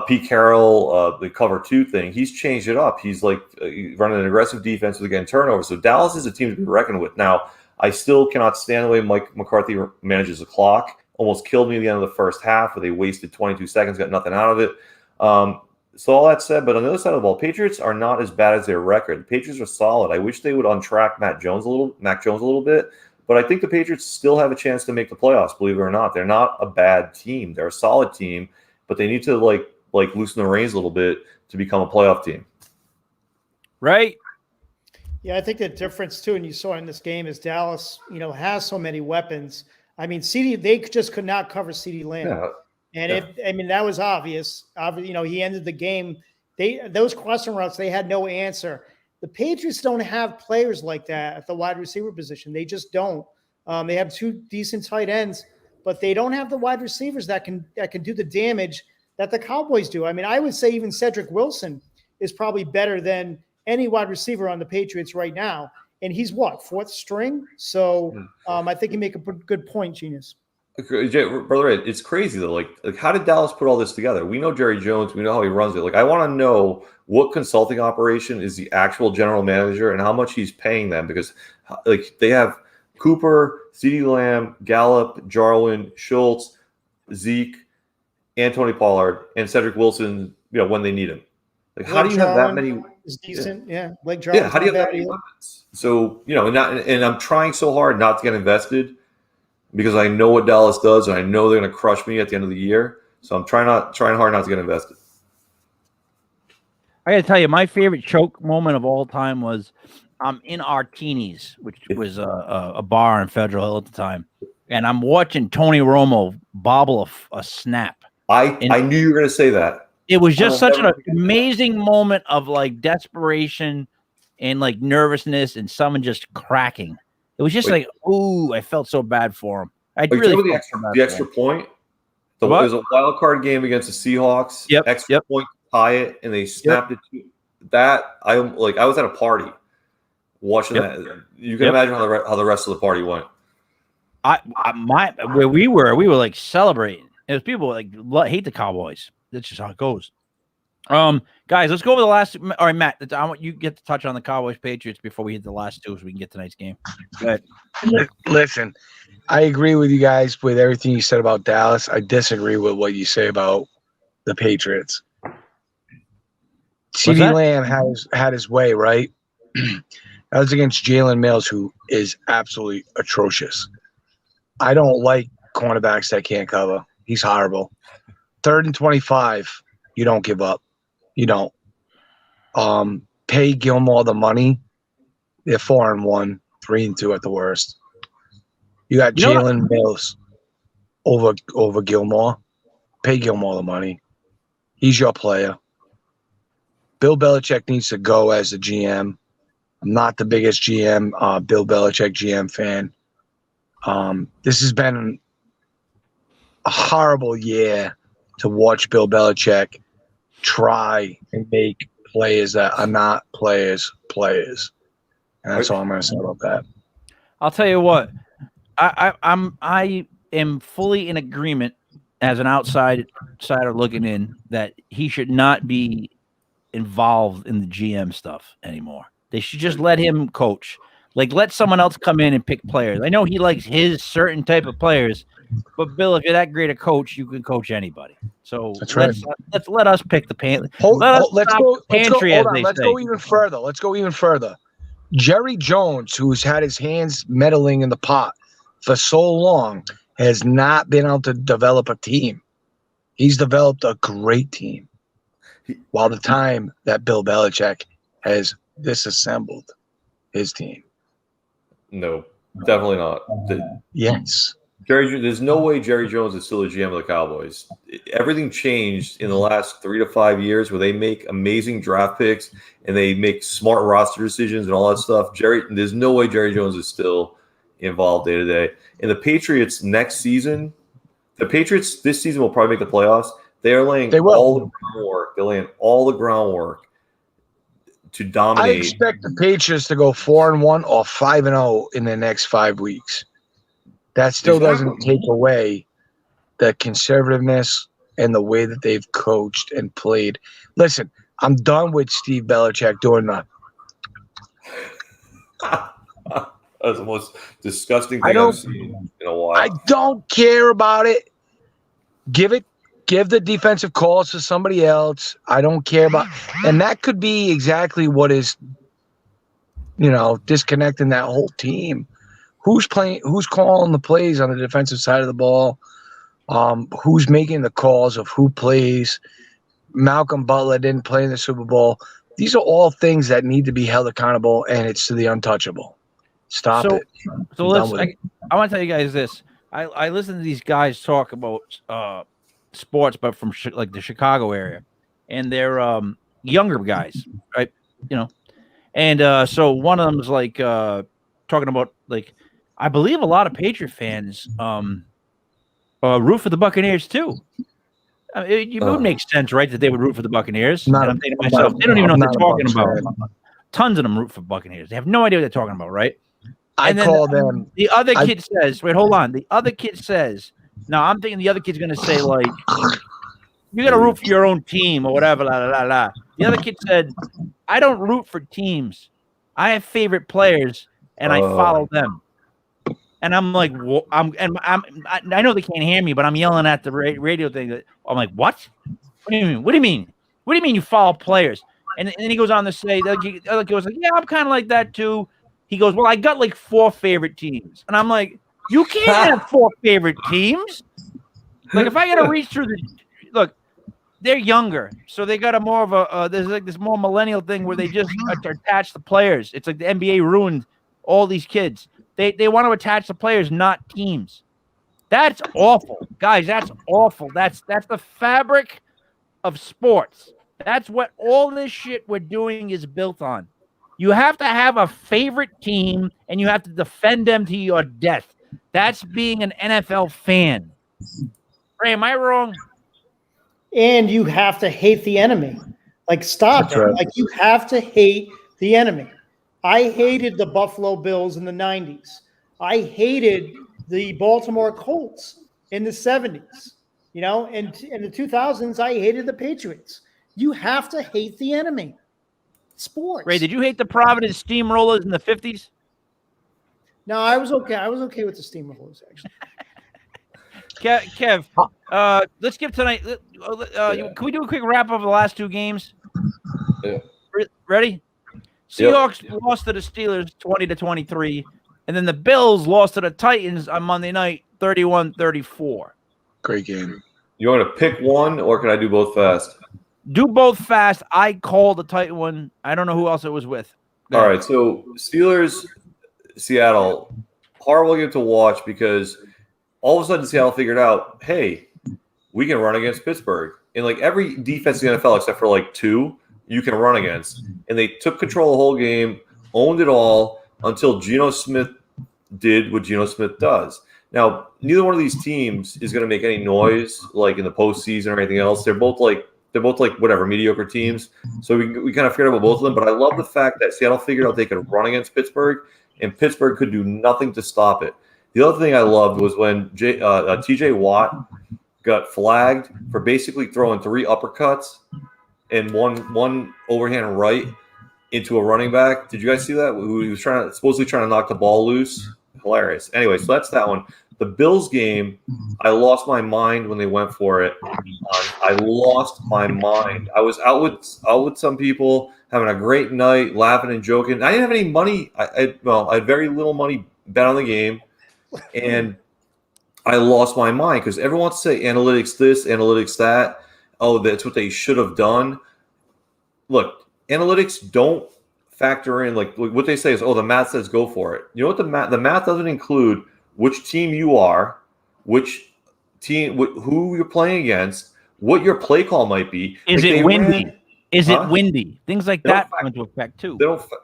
Pete Carroll, the cover 2 thing. He's changed it up. He's like running an aggressive defense with getting turnovers. So Dallas is a team to be reckoned with. Now, I still cannot stand the way Mike McCarthy manages the clock. Almost killed me at the end of the first half where they wasted 22 seconds, got nothing out of it. So all that said, but on the other side of the ball, Patriots are not as bad as their record. The Patriots are solid. I wish they would untrack Mac Jones a little bit. But I think the Patriots still have a chance to make the playoffs, believe it or not. They're not a bad team. They're a solid team, but they need to like loosen the reins a little bit to become a playoff team. Right. Yeah, I think the difference too, and you saw in this game, is Dallas, has so many weapons. I mean, they just could not cover CeeDee Lamb. Yeah. And that was obvious. He ended the game. Those crossing routes, they had no answer. The Patriots don't have players like that at the wide receiver position. They just don't. They have two decent tight ends, but they don't have the wide receivers that can do the damage that the Cowboys do. I mean, I would say even Cedric Wilson is probably better than any wide receiver on the Patriots right now. And he's fourth string? So I think you make a good point, Genius. Brother Ed, it's crazy though. Like, how did Dallas put all this together? We know Jerry Jones. We know how he runs it. Like, I want to know what consulting operation is the actual general manager and how much he's paying them, because like they have Cooper, CeeDee Lamb, Gallup, Jarwin, Schultz, Zeke, and Tony Pollard, and Cedric Wilson. When they need him. Like, how do you have that many? Is decent, yeah. Blake Jarwin. Yeah, how do you have that many weapons? So and I'm trying so hard not to get invested, because I know what Dallas does, and I know they're going to crush me at the end of the year. So I'm trying hard not to get invested. I got to tell you, my favorite choke moment of all time was I'm in Artini's, which was a bar in Federal Hill at the time, and I'm watching Tony Romo bobble a snap. I knew you were going to say that. It was just such an amazing moment of like desperation and like nervousness and someone just cracking. It was just I felt so bad for him. I you really remember felt bad the for extra him. point? What? There's a wild card game against the Seahawks. Yep, Extra yep. point to tie it, and they snapped it. That I was at a party watching Yep. that. You can Yep. imagine how the rest of the party went. Where we were like celebrating. It was people like hate the Cowboys. That's just how it goes. Guys, let's go over the last. All right, Matt, I want you get to touch on the Cowboys Patriots before we hit the last two, so we can get tonight's game. Go ahead. Listen, I agree with you guys with everything you said about Dallas. I disagree with what you say about the Patriots. CD that? Lamb had his way, right? That was against Jalen Mills, who is absolutely atrocious. I don't like cornerbacks that can't cover. He's horrible. 3rd and 25, you don't give up. You don't. Pay Gilmore the money. They're 4-1, 3-2 at the worst. You got Jalen Mills over Gilmore. Pay Gilmore the money. He's your player. Bill Belichick needs to go as the GM. I'm not the biggest Bill Belichick GM fan. This has been a horrible year to watch Bill Belichick try and make players that are not players. And that's all I'm going to say about that. I'll tell you what. I am fully in agreement as an outsider looking in that he should not be involved in the GM stuff anymore. They should just let him coach. Like, let someone else come in and pick players. I know he likes his certain type of players, but Bill, if you're that great a coach, you can coach anybody. So That's right. let's let us pick the pantry. Let's go even further. Jerry Jones, who's had his hands meddling in the pot for so long, has not been able to develop a team. He's developed a great team. While the time that Bill Belichick has disassembled his team. No, definitely not. Yes. There's no way Jerry Jones is still a GM of the Cowboys. Everything changed in the last 3 to 5 years where they make amazing draft picks and they make smart roster decisions and all that stuff. There's no way Jerry Jones is still involved day to day. And the Patriots this season will probably make the playoffs. They are laying all the groundwork. They're laying all the groundwork to dominate. I expect the Patriots to go 4-1 or 5-0 in the next 5 weeks. That still doesn't take away the conservativeness and the way that they've coached and played. Listen, I'm done with Steve Belichick doing that. That's the most disgusting thing I've seen in a while. I don't care about it. Give the defensive calls to somebody else. I don't care about, and that could be exactly what is, disconnecting that whole team. Who's calling the plays on the defensive side of the ball? Who's making the calls of who plays? Malcolm Butler didn't play in the Super Bowl. These are all things that need to be held accountable, and it's to the untouchable. Stop it. So I want to tell you guys this. I listen to these guys talk about sports, but from like the Chicago area, and they're younger guys, right? And so one of them is like talking about, like, I believe a lot of Patriot fans root for the Buccaneers too. It would make sense, right, that they would root for the Buccaneers. And I'm thinking to myself, they don't even know what they're talking about. Tons of them root for Buccaneers. They have no idea what they're talking about, right? I call them. The other kid says, wait, hold on. The other kid says, now I'm thinking the other kid's going to say, like, you got to root for your own team or whatever, la, la, la, la. The other kid said, I don't root for teams. I have favorite players, and I follow them. And I'm like, I know they can't hear me, but I'm yelling at the radio thing. I'm like, what? What do you mean? What do you mean? What do you mean you follow players? And then he goes on to say, the other kid was like, yeah, I'm kind of like that too. He goes, well, I got like 4 favorite teams. And I'm like, you can't have 4 favorite teams. Like, if I got to reach through look, they're younger. So they got a more of a, there's like this more millennial thing where they just attach the players. It's like the NBA ruined all these kids. They want to attach the players, not teams. That's awful. Guys, that's awful. That's the fabric of sports. That's what all this shit we're doing is built on. You have to have a favorite team, and you have to defend them to your death. That's being an NFL fan. Ray, am I wrong? And you have to hate the enemy. Like, stop That's it. right. Like, you have to hate the enemy. I hated the Buffalo Bills in the 90s. I hated the Baltimore Colts in the 70s. You know, and in the 2000s, I hated the Patriots. You have to hate the enemy. Sports. Ray, did you hate the Providence Steamrollers in the 50s? No, I was okay. I was okay with the Steamrollers, actually. Kev, let's give tonight. Can we do a quick wrap up of the last two games? Yeah. Ready? Seahawks lost to the Steelers 20-23, and then the Bills lost to the Titans on Monday night 31-34. Great game. You want to pick one, or can I do both fast? Do both fast. I called the Titan one. I don't know who else it was with. Go All ahead. right, so Steelers, Seattle, horrible game to watch because all of a sudden Seattle figured out, hey, we can run against Pittsburgh. And like every defense in the NFL except for like two, you can run against. And they took control of the whole game, owned it all until Geno Smith did what Geno Smith does. Now, neither one of these teams is going to make any noise like in the postseason or anything else. They're both like whatever, mediocre teams. So we kind of figured out about both of them. But I love the fact that Seattle figured out they could run against Pittsburgh, and Pittsburgh could do nothing to stop it. The other thing I loved was when TJ Watt got flagged for basically throwing 3 uppercuts and one overhand right into a running back. Did you guys see that? He was supposedly trying to knock the ball loose. Hilarious. Anyway, so that's that one. The Bills game, I lost my mind when they went for it. I lost my mind. I was out with some people, having a great night, laughing and joking. I didn't have any money. I had very little money bet on the game, and I lost my mind because everyone wants to say analytics this, analytics that. Oh, that's what they should have done. Look, analytics don't factor in like what they say is, oh, the math says go for it. You know what the math doesn't include which team you are, which team, who you're playing against, what your play call might be. Is Like it windy? Is Huh? it windy? Things like They don't that come into effect too.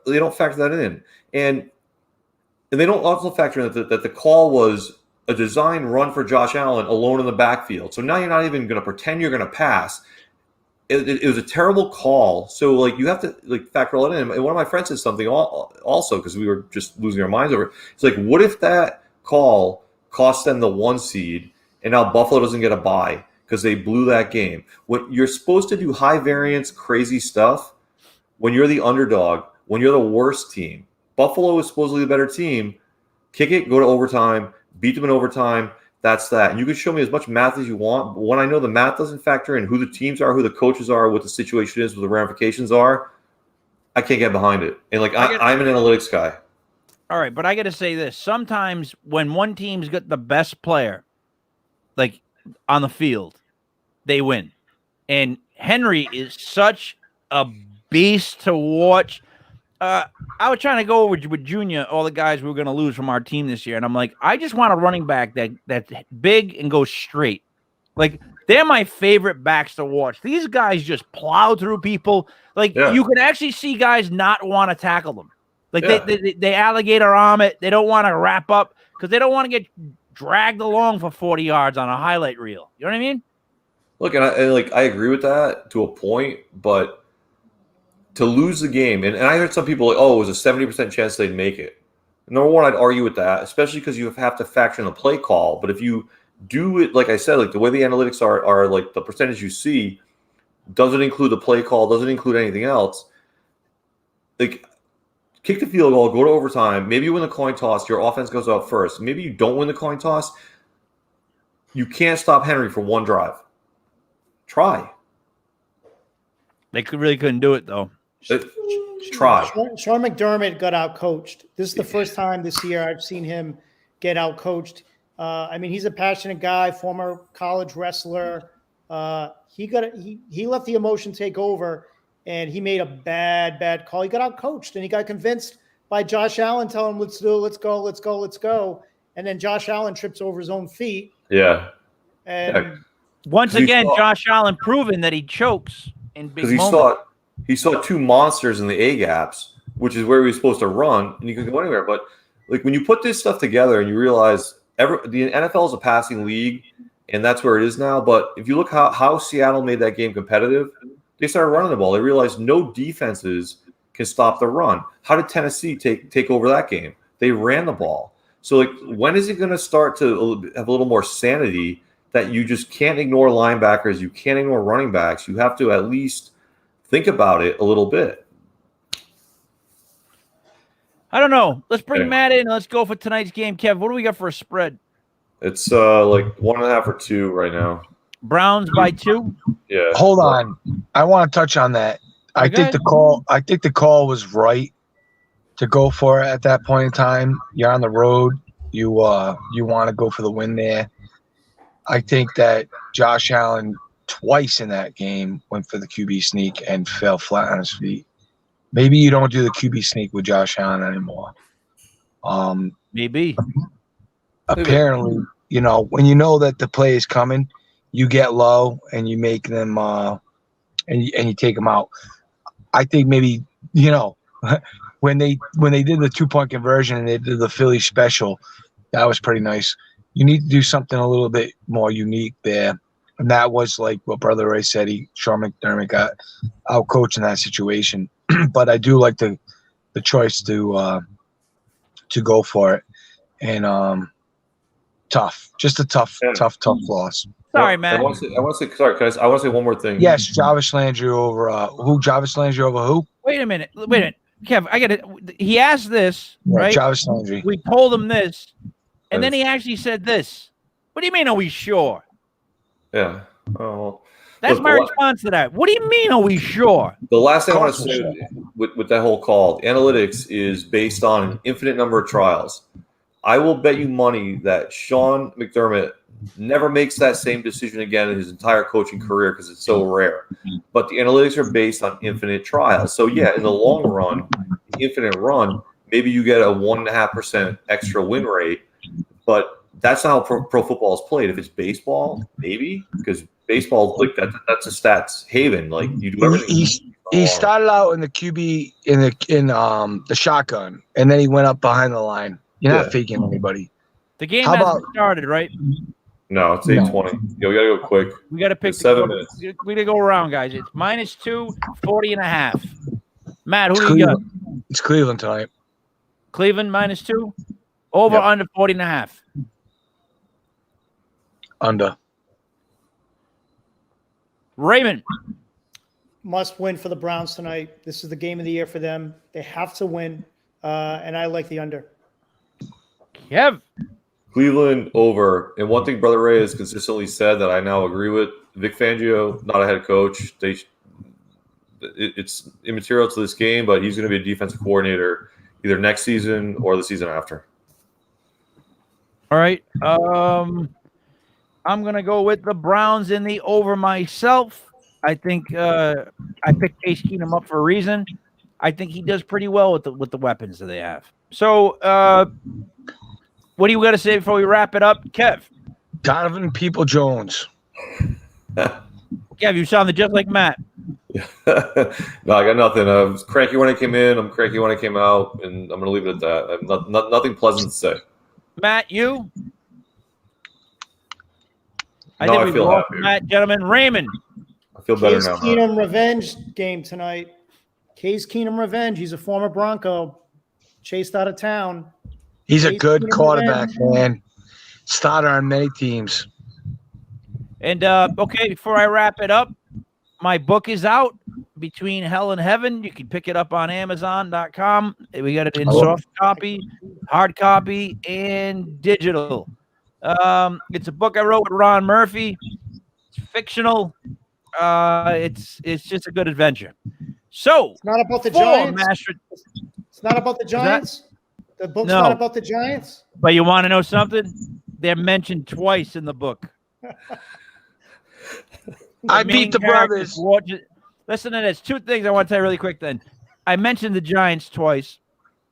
They don't factor that in, and they don't also factor in that the call was a design run for Josh Allen alone in the backfield. So now you're not even going to pretend you're going to pass. It was a terrible call. So like you have to like factor all that in. And one of my friends said something also because we were just losing our minds over it. It's like, what if that call cost them the 1 seed and now Buffalo doesn't get a bye because they blew that game? When you're supposed to do high variance, crazy stuff when you're the underdog, when you're the worst team. Buffalo is supposedly the better team. Kick it, go to overtime, beat them in overtime. That's that. And you can show me as much math as you want, but when I know the math doesn't factor in who the teams are, who the coaches are, what the situation is, what the ramifications are, I can't get behind it. And like I'm an analytics guy. All right, but I got to say this. Sometimes when one team's got the best player, like on the field, they win. And Henry is such a beast to watch. I was trying to go over with Junior, all the guys we were going to lose from our team this year. And I'm like, I just want a running back that's big and goes straight. Like, they're my favorite backs to watch. These guys just plow through people. Like, you can actually see guys not want to tackle them. Like, they alligator arm it. They don't want to wrap up because they don't want to get dragged along for 40 yards on a highlight reel. You know what I mean? Look, and I agree with that to a point, but to lose the game, and I heard some people like, oh, it was a 70% chance they'd make it. Number one, I'd argue with that, especially because you have to factor in the play call. But if you do it, like I said, like the way the analytics are like the percentage you see doesn't include the play call, doesn't include anything else. Like, kick the field goal, go to overtime. Maybe you win the coin toss. Your offense goes out first. Maybe you don't win the coin toss. You can't stop Henry for one drive. Try. They really couldn't do it, though. Try. Sean McDermott got out coached. This is the first time this year I've seen him get out coached. I mean, he's a passionate guy, former college wrestler. He let the emotion take over, and he made a bad call. He got out coached, and he got convinced by Josh Allen telling him, let's go. And then Josh Allen trips over his own feet. Yeah. And once again, Josh Allen proving that he chokes in big moments. He saw two monsters in the A gaps, which is where he was supposed to run, and you can go anywhere. But like when you put this stuff together and you realize the NFL is a passing league, and that's where it is now. But if you look how Seattle made that game competitive, they started running the ball. They realized no defenses can stop the run. How did Tennessee take over that game? They ran the ball. So, like, when is it going to start to have a little more sanity that you just can't ignore linebackers, you can't ignore running backs? You have to at least think about it a little bit. I don't know. Let's bring Okay. Matt in and let's go for tonight's game. Kev, what do we got for a spread? It's like 1.5 or 2 right now. Browns by 2. Yeah. Hold on. I want to touch on that. I Okay. think the call was right to go for it at that point in time. You're on the road. You want to go for the win there. I think that Josh Allen twice in that game went for the QB sneak and fell flat on his feet. Maybe you don't do the QB sneak with Josh Allen anymore. Maybe. Apparently, when you know that the play is coming, you get low and you make them and you take them out. I think maybe when they did the 2-point conversion and they did the Philly special, that was pretty nice. You need to do something a little bit more unique there, and that was like what Brother Ray said. Sean McDermott got out coached in that situation, but I do like the choice to go for it, and tough, just a tough loss. Sorry, I Matt. want to say sorry, guys. I want to say one more thing. Yes, Jarvis Landry over who? Jarvis Landry over who? Wait a minute. Kev, I got it. He asked this, right? Jarvis Landry. We told him this, and then Yes. he actually said this. What do you mean, are we sure? Yeah. Oh. That's Look, my the la- response to that. What do you mean, are we sure? The last thing I want to Of say course. with that whole call, analytics is based on an infinite number of trials. I will bet you money that Sean McDermott never makes that same decision again in his entire coaching career because it's so rare. But the analytics are based on infinite trials. So, yeah, in the long run, infinite run, maybe you get a 1.5% extra win rate, but that's not how pro football is played. If it's baseball, maybe, because baseball, like that's a stats haven. Like, you do everything. He started out in the QB in the shotgun, and then he went up behind the line. You're not Yeah. faking anybody. The game How hasn't about- started, right? No, it's 8:20. Yo, we got to go quick. We got to pick It's 7 the minutes. We got to go around, guys. It's -2, 40.5. Matt, It's who do you got? Cleveland. It's Cleveland tonight. Cleveland -2, over Yep. under 40.5. Under. Raymond, Must win for the Browns tonight. This is the game of the year for them. They have to win, and I like the under. Kev, Cleveland over. And one thing Brother Ray has consistently said that I now agree with, Vic Fangio, not a head coach. It's immaterial to this game, but he's going to be a defensive coordinator either next season or the season after. all right. I'm gonna go with the Browns in the over myself. I think I picked Case Keenum up for a reason. I think he does pretty well with the weapons that they have. So, what do you got to say before we wrap it up, Kev? Donovan People-Jones. Kev, you sounded just like Matt. No, I got nothing. I was cranky when I came in. I'm cranky when I came out, and I'm going to leave it at that. I have nothing pleasant to say. Matt, you? I No, think I we feel lost happier. Matt, gentlemen. Raymond, I feel better Case now. Huh? Keenum revenge game tonight. Case Keenum revenge. He's a former Bronco, chased out of town. He's a Case good Keenum quarterback, revenge. man. Starter on many teams. and okay, before I wrap it up, my book is out, Between Hell and Heaven. You can pick it up on Amazon.com. We got it in soft copy, hard copy, and digital. It's a book I wrote with Ron Murphy. It's fictional. It's just a good adventure. So, It's not about the for Giants. Master, It's not about the that- Giants. The book's No. not about the Giants. but you want to know something? They're mentioned twice in the book. I main beat the characters brothers. watch- Listen to this. Two things I want to tell you really quick then. I mentioned the Giants twice.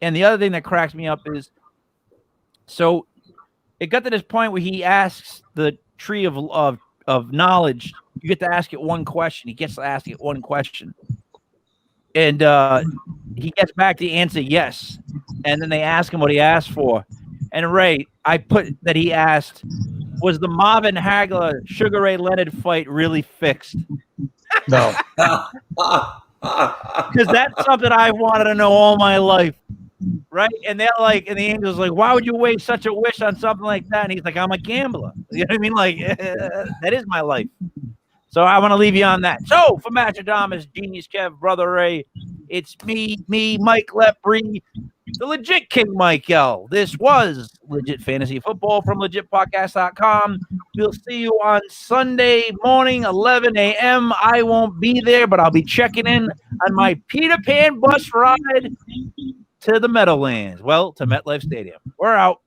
And the other thing that cracks me up is, so it got to this point where he asks the tree of knowledge. You get to ask it one question. He gets to ask it one question. And he gets back the answer yes. And then they ask him what he asked for. And Ray, I put that he asked, was the Marvin Hagler Sugar Ray Leonard fight really fixed? No. Because that's something I wanted to know all my life. Right? And they're like, and the Angels like, why would you waste such a wish on something like that? And he's like, I'm a gambler. You know what I mean? Like, that is my life. So I want to leave you on that. So for Mastradamus, Genius Kev, Brother Ray, it's me, Mike Lepre, the legit King Michael. This was Legit Fantasy Football from legitpodcast.com. We'll see you on Sunday morning, 11 a.m. I won't be there, but I'll be checking in on my Peter Pan bus ride to the Meadowlands. Well, to MetLife Stadium. We're out.